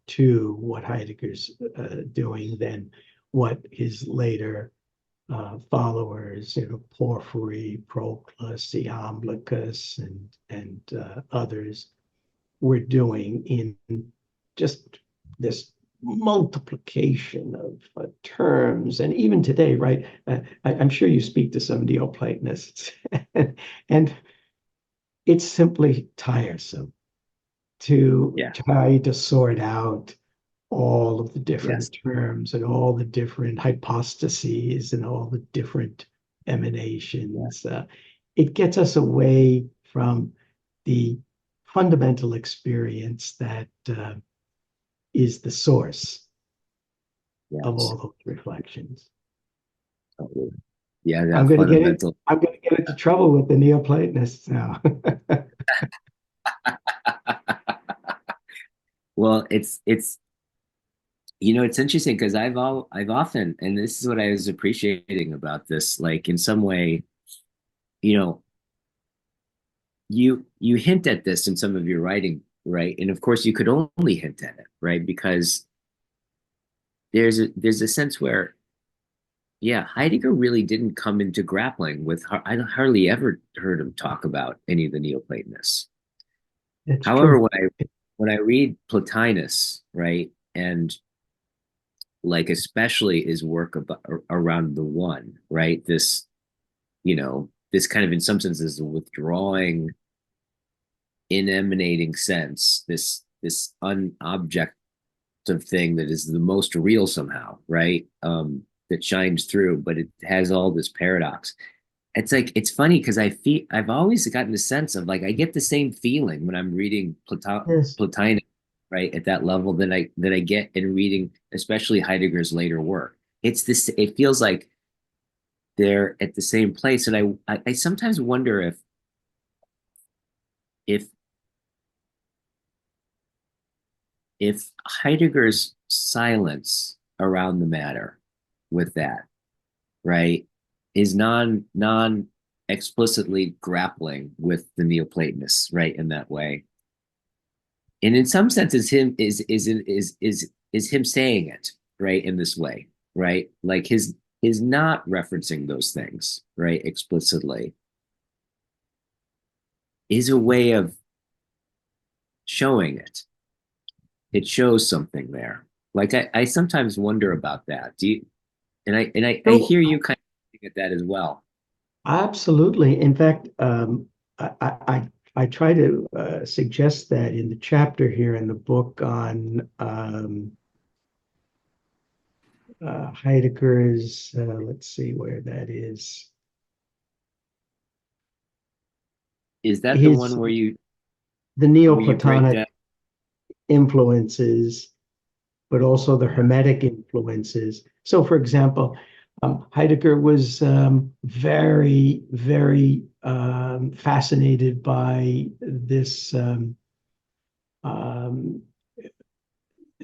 to what Heidegger's doing than what his later followers, Porphyry, Proclus, Iamblichus, and others were doing in just this multiplication of terms. And even today, right? I'm sure you speak to some Neoplatonists, and it's simply tiresome. to Yeah. try to sort out all of the Yes. different terms and all the different hypostases and all the different Yeah. emanations. It gets us away from the fundamental experience that is the source of Yes. all those reflections. Totally. Yeah. I'm That going to get it. fundamental. I'm going to get into trouble with the Neoplatonists now. Well, it's it's interesting because I've often, and this is what I was appreciating about this, like in some way, you know, you hint at this in some of your writing, right? And of course, you could only hint at it, right? Because there's a sense where, yeah, Heidegger really didn't come into grappling with. I hardly ever heard him talk about any of the Neoplatonists. It's However, true. when I read Plotinus, right, and like especially his work about, around the one, right, this kind of in some senses the withdrawing, inemanating sense, this unobjective thing that is the most real somehow, right? That shines through, but it has all this paradox. It's like it's funny because I've always gotten the sense of like I get the same feeling when I'm reading Yes. Plotinus, right, at that level that I get in reading, especially Heidegger's later work. It's this. It feels like they're at the same place, and I sometimes wonder if if Heidegger's silence around the matter with that, right, is non explicitly grappling with the Neoplatonists, right, in that way. And in some sense is him saying it, right, in this way, right? Like his not referencing those things, right, explicitly is a way of showing it. It shows something there. Like I sometimes wonder about that. Do you I So hear you kind of looking at that as well. absolutely. In fact, I try to suggest that in the chapter here in the book on Heidegger's, let's see where that is, Is that the his one the where you break Neoplatonic down? influences, but also the Yeah, Hermetic influences. So, for example, Heidegger was very, very fascinated by this um,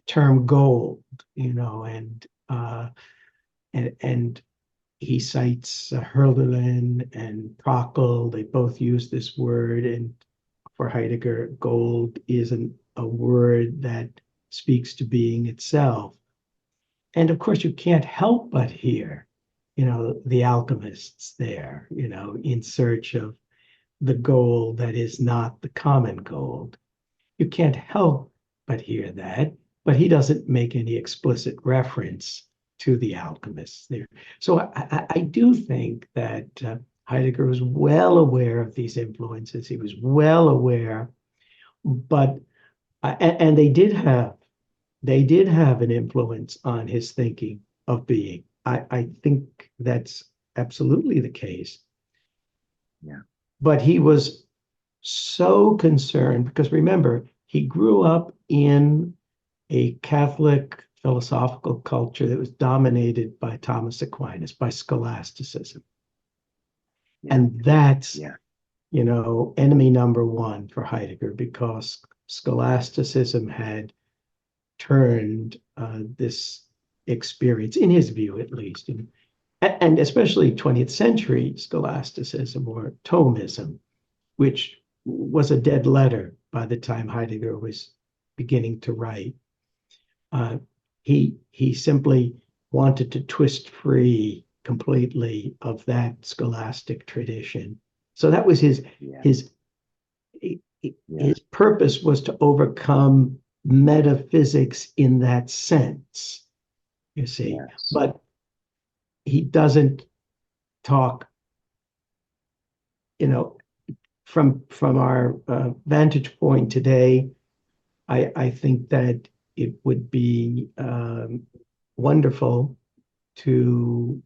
term gold, and he cites Hölderlin and Prockel. They both use this word, and for Heidegger, gold isn't a word that speaks to being itself. And of course, you can't help but hear, the alchemists there, in search of the gold that is not the common gold. You can't help but hear that, but he doesn't make any explicit reference to the alchemists there. So I do think that Heidegger was well aware of these influences. He was well aware, but and they did have an influence on his thinking of being. I think that's absolutely the case. yeah, But he was so concerned because remember, he grew up in a Catholic philosophical culture that was dominated by Thomas Aquinas, by scholasticism. yeah, And that's, yeah, enemy number one for Heidegger because scholasticism had turned this experience, in his view at least, and especially 20th century scholasticism or Thomism, which was a dead letter by the time Heidegger was beginning to write. He simply wanted to twist free completely of that scholastic tradition. So that was yeah, his yeah, his purpose was to overcome metaphysics in that sense, you see. yes, But he doesn't talk, you know, from our vantage point today. I think that it would be wonderful to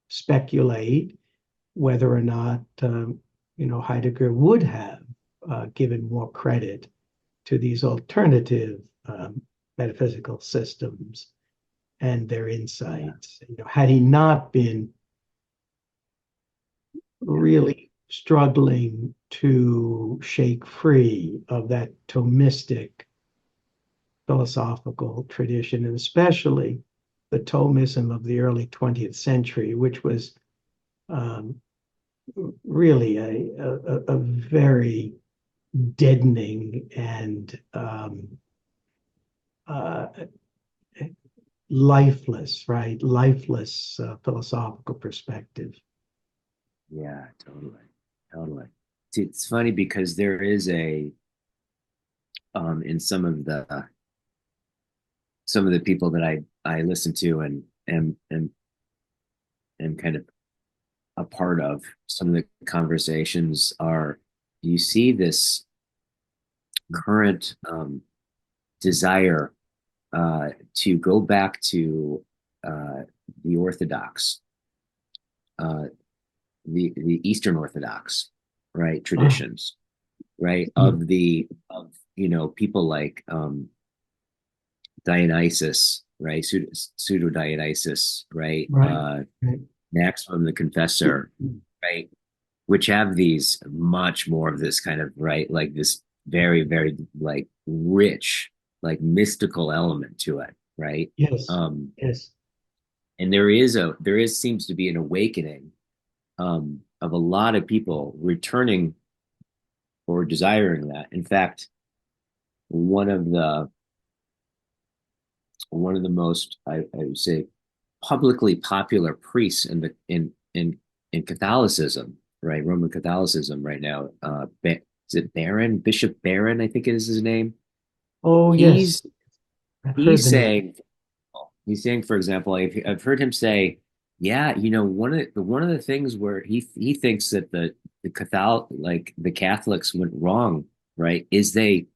speculate whether or not Heidegger would have given more credit to these alternative metaphysical systems and their insights. Had he not been really struggling to shake free of that Thomistic philosophical tradition, and especially the Thomism of the early 20th century, which was really a very deadening and lifeless, right? Lifeless philosophical perspective. Yeah, totally. It's funny because there is a in some of the people that I listen to and kind of a part of some of the conversations are, you see this current desire to go back to the Orthodox, the Eastern Orthodox, right, traditions, right, of people like Dionysus, right, pseudo Dionysus, right, Right. Maximum the Confessor, right, which have these much more of this kind of, right, like this very, very like rich, like mystical element to it, right? Yes. Yes. And there is seems to be an awakening of a lot of people returning or desiring that. In fact, one of the most I would say publicly popular priests in the in Catholicism, right? Roman Catholicism right now. Is it Baron? Bishop Baron, I think it is his name. Oh, yes. He's I've heard he's the name. saying he's saying, for example, I've heard him say, yeah, one of the things where he thinks that the Catholics went wrong, right, is they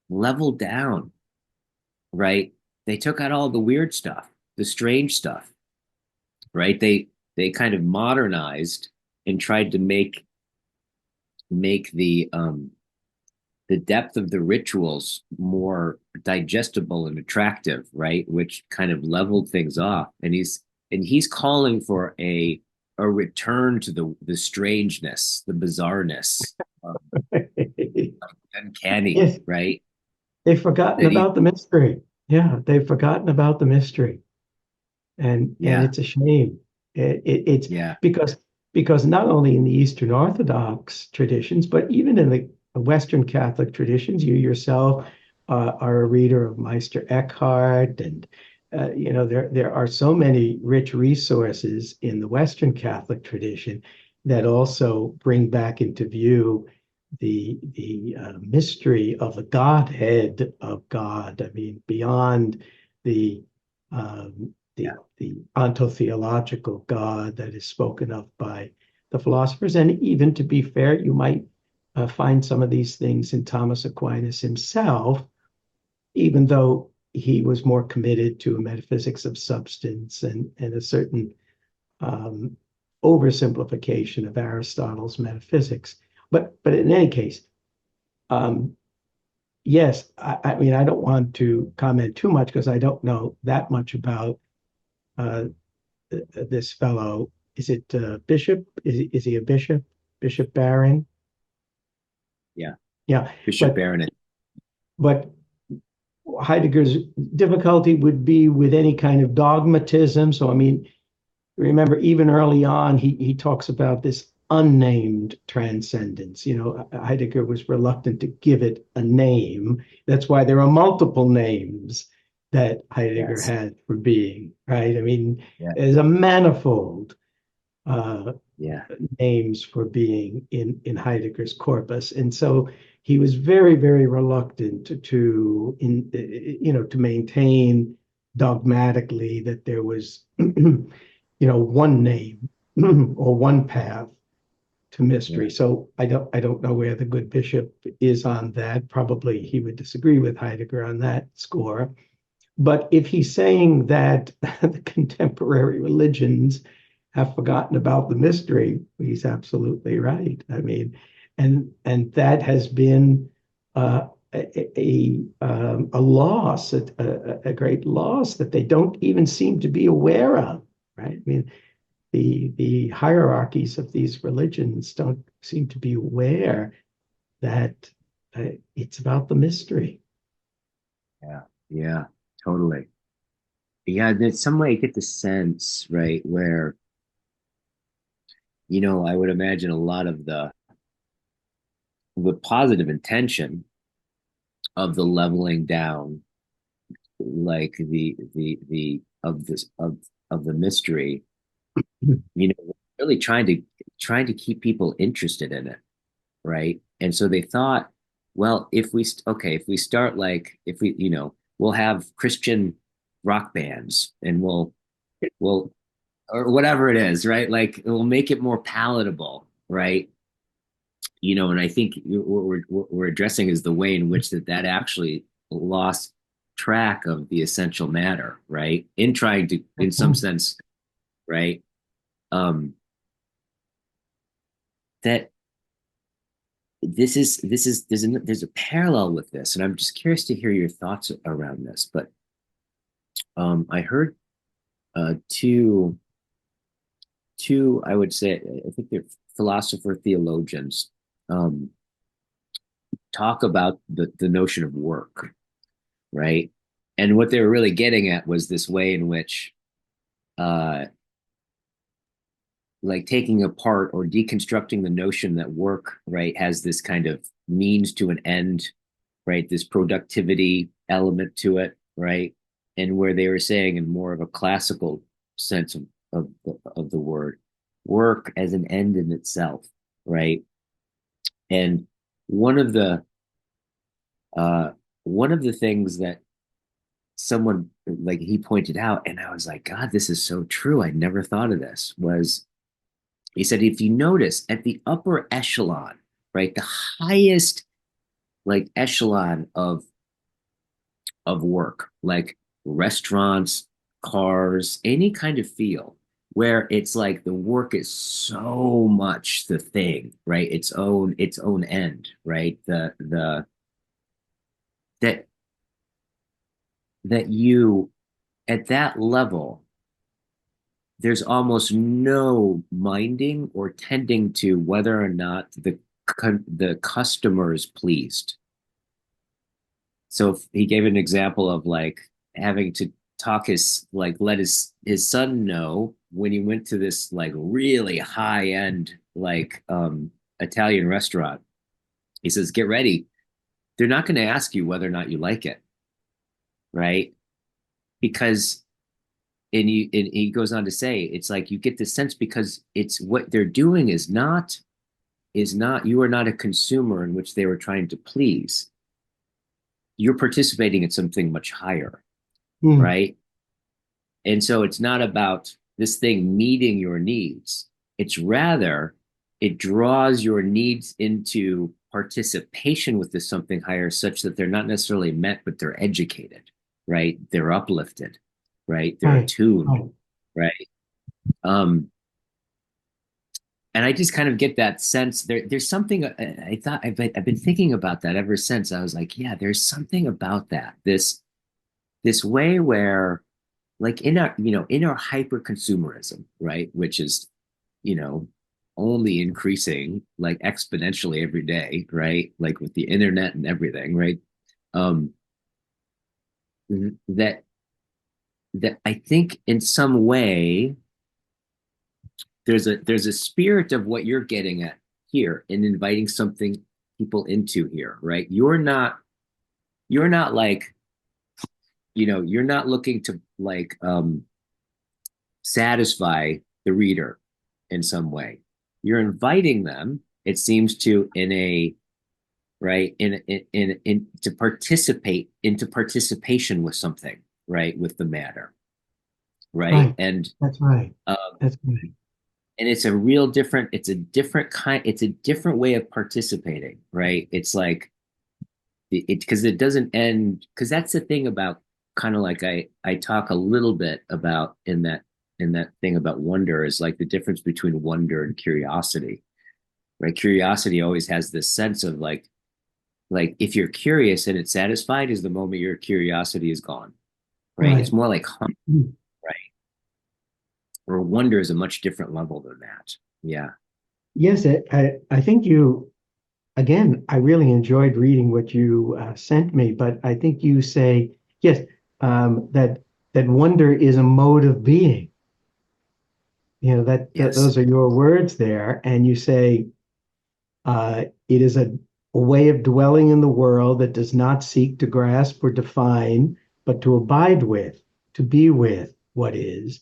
leveled down, right? They took out all the weird stuff, the strange stuff, right? They kind of modernized and tried to make the depth of the rituals more digestible and attractive, right? Which kind of leveled things off. And he's calling for a return to the strangeness, the bizarreness, uncanny, Yes, right? they've forgotten That he, about the mystery. Yeah, they've forgotten about the mystery, and yeah, it's a shame. It's yeah, because not only in the Eastern Orthodox traditions, but even in the Western Catholic traditions, you yourself are a reader of Meister Eckhart, and there are so many rich resources in the Western Catholic tradition that also bring back into view the mystery of the Godhead of God. I mean, beyond the yeah, the ontotheological God that is spoken of by the philosophers, and even to be fair, you might find some of these things in Thomas Aquinas himself, even though he was more committed to a metaphysics of substance and a certain oversimplification of Aristotle's metaphysics. But in any case, yes, I mean, I don't want to comment too much because I don't know that much about this fellow. Is it Bishop? Is he a bishop? Bishop Barron? yeah. Yeah, Bishop but Baron. but Heidegger's difficulty would be with any kind of dogmatism. So I mean, remember, even early on, he talks about this unnamed transcendence. Heidegger was reluctant to give it a name. That's why there are multiple names that Heidegger Yes. had for being, right? I mean, Yeah. there's a manifold Yeah. names for being in Heidegger's corpus. And so he was very, very reluctant to maintain dogmatically that there was one name or one path to mystery. Yeah. So I don't know where the good bishop is on that. Probably he would disagree with Heidegger on that score. But if he's saying that the contemporary religions have forgotten about the mystery, he's absolutely right. I mean, and that has been a loss, a great loss that they don't even seem to be aware of, right? I mean, the hierarchies of these religions don't seem to be aware that it's about the mystery. Yeah. Yeah. Totally. Yeah. There's some way you get the sense, right, where, I would imagine a lot of the positive intention of the leveling down, like the of this of the mystery, really trying to keep people interested in it, right? And so they thought, well, if we start, like, if we, we'll have Christian rock bands, and we'll or whatever it is, right? Like, it will make it more palatable, right? And I think what we're addressing is the way in which that actually lost track of the essential matter, right? In trying to, in some sense, right? Um, that there's a parallel with this, and I'm just curious to hear your thoughts around this. But I heard two I would say, I think they're philosopher theologians, um, talk about the notion of work, right? And what they were really getting at was this way in which, uh, like, taking apart or deconstructing the notion that work, right, has this kind of means to an end, right? This productivity element to it, right? And where they were saying, in more of a classical sense of the word, work as an end in itself, right? And one of the one of the things that someone, like, he pointed out, and I was like, God, this is so true. I never thought of this. Was, he said, if you notice at the upper echelon, right, the highest, like, echelon of work, like restaurants, cars, any kind of field where it's like the work is so much the thing, right? Its own end, right? The that that you, at that level, there's almost no minding or tending to whether or not the customer is pleased. So if he gave an example of, like, having to let his son know when he went to this, like, really high end, like, Italian restaurant. He says, get ready. They're not going to ask you whether or not you like it, right? Because, and he goes on to say, it's like, you get the sense, because it's what they're doing is not you are not a consumer in which they were trying to please. You're participating in something much higher, right? And so it's not about this thing meeting your needs. It's rather, it draws your needs into participation with this something higher, such that they're not necessarily met, but they're educated, right? They're uplifted, right? They're attuned, right? And I just kind of get that sense. There's something, I thought, I've been thinking about that ever since. I was like, yeah, there's something about that. This way where, like, in our hyper consumerism, right, which is, only increasing, like, exponentially every day, right, like with the internet and everything, right? um that I think, in some way, there's a spirit of what you're getting at here, in inviting something people into here, right? You're not like, you're not looking to, like, satisfy the reader in some way. You're inviting them, it seems, to, in a right, in to participate into participation with something, right, with the matter, right? Right. That's right. Um That's right. and it's a different kind, it's a different way of participating, right? It's like because it doesn't end, because that's the thing about kind of like I talk a little bit about in that thing about wonder, is like the difference between wonder and curiosity, right? Curiosity always has this sense of like if you're curious and it's satisfied is the moment your curiosity is gone, right? It's Right. more like hunger, right? Or wonder is a much different level than that. Yeah. Yes, I think you, again, I really enjoyed reading what you sent me, but I think you say, yes, that wonder is a mode of being. That Yes. those are your words there, and you say it is a way of dwelling in the world that does not seek to grasp or define, but to abide with, to be with what is.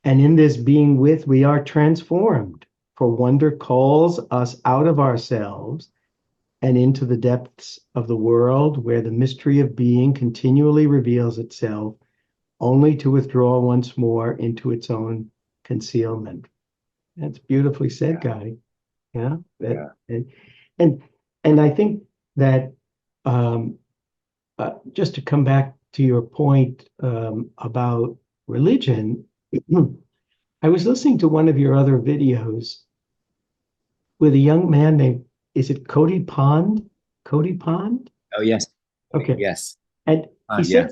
And in this being with, we are transformed. For wonder calls us out of ourselves and into the depths of the world where the mystery of being continually reveals itself, only to withdraw once more into its own concealment. That's beautifully said, Yeah. Guy. Yeah. That, Yeah. and and I think that um, just to come back to your point about religion, I was listening to one of your other videos with a young man named, is it Cody Pond? Cody Pond? Oh, yes. Okay. Yes. And Yeah.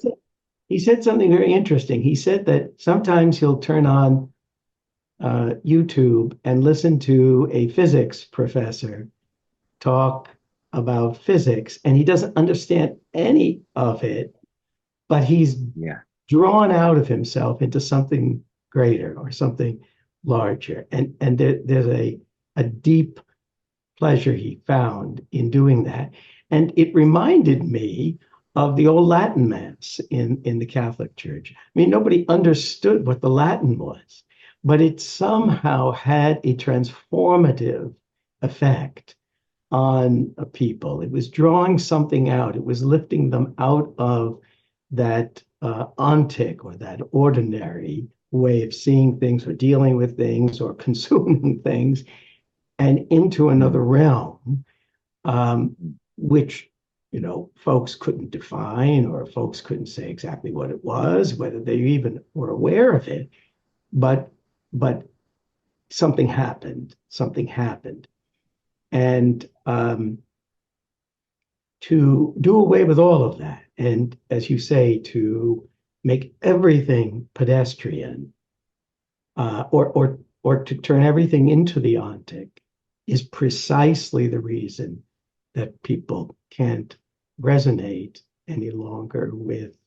he said something very interesting. He said that sometimes he'll turn on YouTube and listen to a physics professor talk about physics, and he doesn't understand any of it, but he's Yeah. drawn out of himself into something greater or something larger. And there's a deep pleasure he found in doing that. And it reminded me of the old Latin Mass in the Catholic Church. I mean, nobody understood what the Latin was, but it somehow had a transformative effect on people. It was drawing something out, it was lifting them out of that ontic or that ordinary way of seeing things or dealing with things or consuming things and into another realm, which folks couldn't define or folks couldn't say exactly what it was, whether they even were aware of it, but but something happened, and to do away with all of that, and as you say, to make everything pedestrian, or to turn everything into the ontic, is precisely the reason that people can't resonate any longer with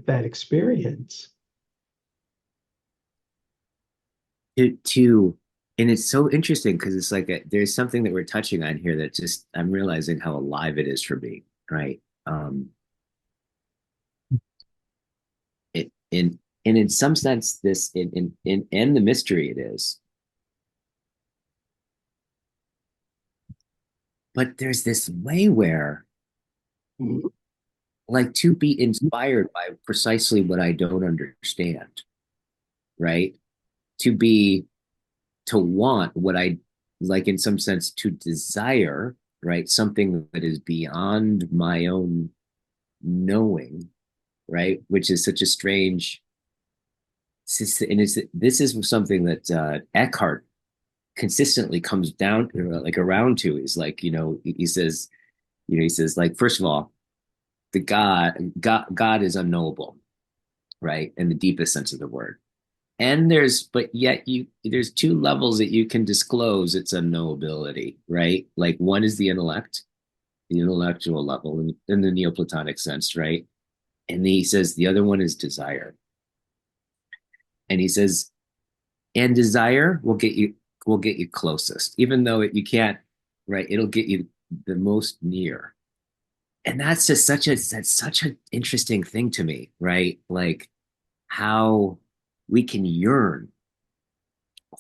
that experience. To and it's so interesting because it's like there's something that we're touching on here that just I'm realizing how alive it is for me, right? It in and in some sense this in the mystery it is, but there's this way where like to be inspired by precisely what I don't understand, right? To be to want what I like, in some sense to desire, right? Something that is beyond my own knowing, right? Which is such a strange, and this is something that Eckhart consistently comes down like around to, is like, he says, he says like, first of all, the God is unknowable, right? In the deepest sense of the word. And but yet there's two levels that you can disclose its unknowability, right? Like one is the intellect, the intellectual level in the Neoplatonic sense, right? And he says the other one is desire. And he says, and desire will get you closest, even though you can't, right? It'll get you the most near. And that's such an interesting thing to me, right? Like how we can yearn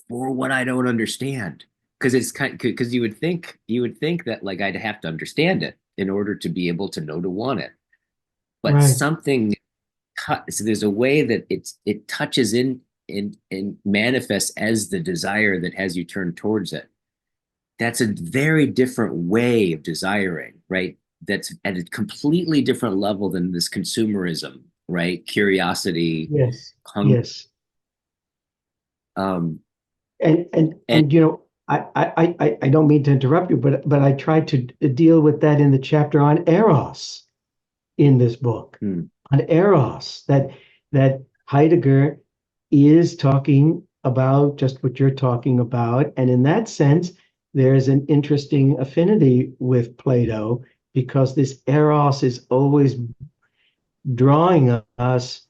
for what I don't understand. Because it's kind because you would think that like I'd have to understand it in order to be able to know to want it. But Right. something so there's a way that it touches in. and manifests as the desire that has you turn towards it. That's a very different way of desiring, right? That's at a completely different level than this consumerism, right? Curiosity, Yes, hunger. yes. Um, And and and and you know, I don't mean to interrupt you, but I tried to deal with that in the chapter on Eros in this book, hmm, on Eros, that Heidegger is talking about just what you're talking about. And in that sense, there's an interesting affinity with Plato because this Eros is always drawing us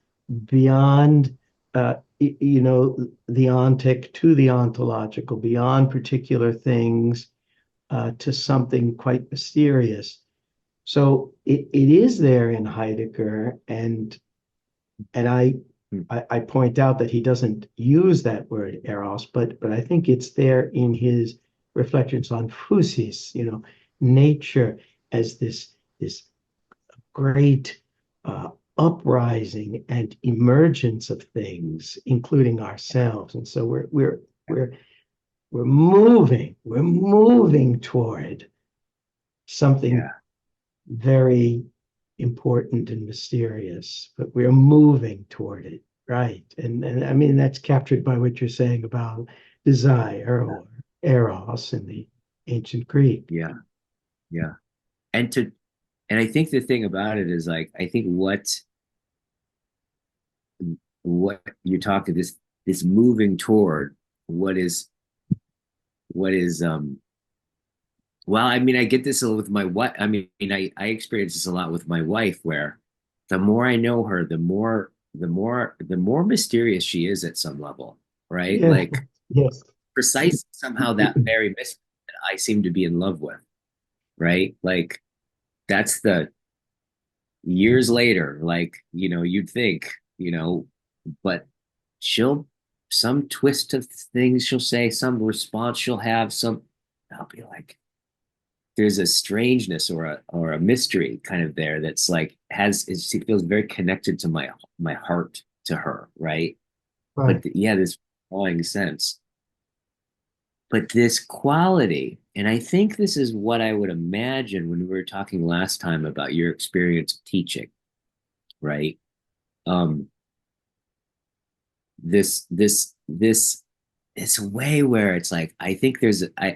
beyond, the ontic to the ontological, beyond particular things to something quite mysterious. So it is there in Heidegger, and hmm, I point out that he doesn't use that word eros, but I think it's there in his reflections on physis, nature as this great uh, uprising and emergence of things, including ourselves. And so we're we're moving toward something yeah, very important and mysterious, but we're moving toward it, right? And I mean that's captured by what you're saying about desire or eros in the ancient Greek. yeah, yeah. And to and I think the thing about it is like I think what you're talking this moving toward what is what is well, I mean, I get this a little with my wife. I mean, I experience this a lot with my wife, where the more I know her, the more mysterious she is at some level, right? Yeah, Like yes, precise somehow that very mystery that I seem to be in love with, right? Like that's the years later, like, you'd think, but she'll some twist of things she'll say, some response she'll have, some I'll be like, there's a strangeness or a mystery kind of there that's like it feels very connected to my heart to her, right? But right. yeah, this drawing sense, but this quality, and I think this is what I would imagine when we were talking last time about your experience of teaching, right? Um, this it's a way where it's like I think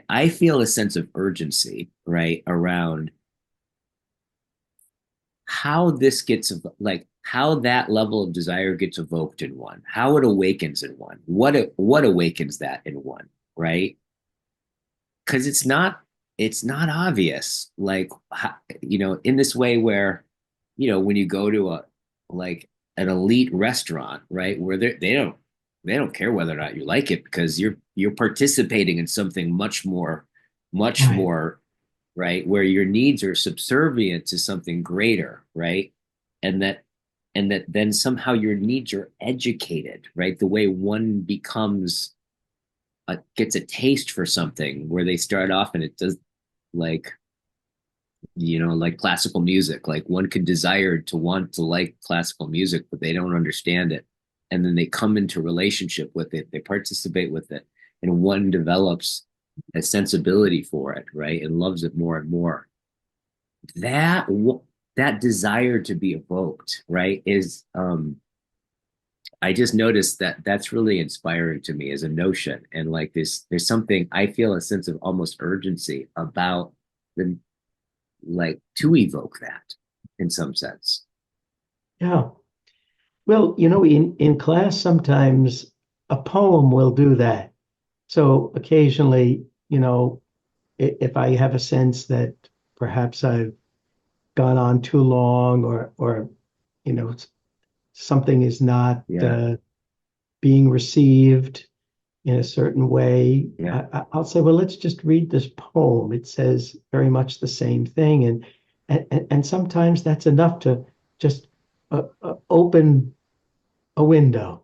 I feel a sense of urgency, right, around how this gets like how that level of desire gets evoked in one, how it awakens in one, what awakens that in one, right? Because it's not obvious, like in this way where when you go to a like an elite restaurant, right, where they don't care whether or not you like it because you're participating in something much Right. more, right, where your needs are subservient to something greater, right? And that and that then somehow your needs are educated, right, the way one gets a taste for something where they start off and it does, like like classical music, like one could desire to want to like classical music but they don't understand it, and then they come into relationship with it, they participate with it, and one develops a sensibility for it, right, and loves it more and more. that that desire to be evoked, right, is I just noticed that that's really inspiring to me as a notion. And like this, there's something I feel a sense of almost urgency about the like to evoke that in some sense. Yeah. Well, in class, sometimes a poem will do that. So occasionally, if I have a sense that perhaps I've gone on too long or you know, something is not Yeah, being received in a certain way, yeah, I'll say, well, let's just read this poem. It says very much the same thing. And sometimes that's enough to just open a window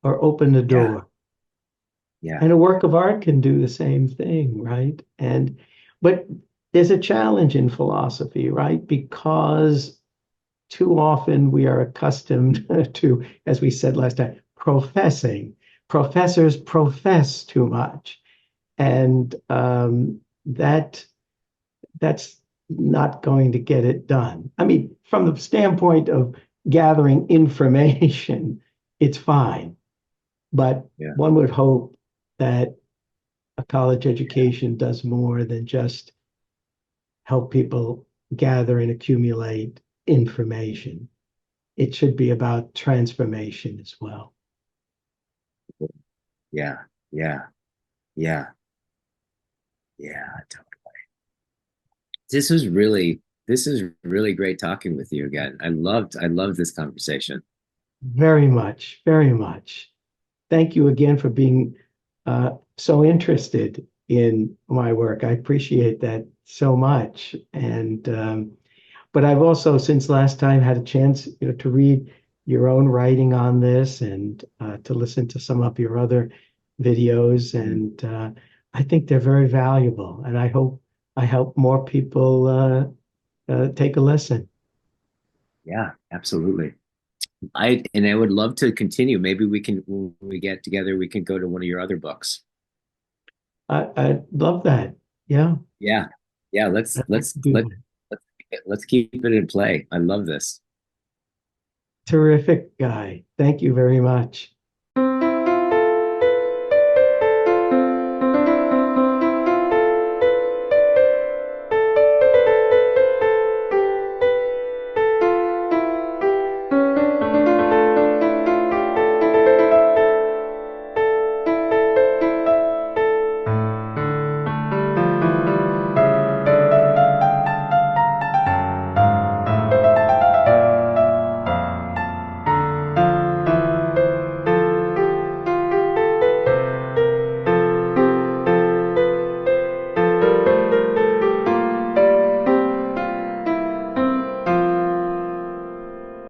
or open a yeah, door. yeah, And a work of art can do the same thing, right? But there's a challenge in philosophy, right? Because too often we are accustomed to, as we said last time, professing. professors profess too much, and that's not going to get it done. I mean, from the standpoint of gathering information, it's fine, but Yeah. one would hope that a college education does more than just help people gather and accumulate information. It should be about transformation as well. Yeah. Yeah. Yeah. Yeah. This is really great talking with you again. I loved this conversation. Very much, very much. Thank you again for being so interested in my work. I appreciate that so much. And but I've also, since last time, had a chance, to read your own writing on this and to listen to some of your other videos. And I think they're very valuable. And I help more people take a listen. Yeah, absolutely. I would love to continue. Maybe we can when we get together, we can go to one of your other books. I love that. Yeah, Yeah. Yeah, I'd like to do that. let's let's keep it in play. I love this. Terrific guy. Thank you very much.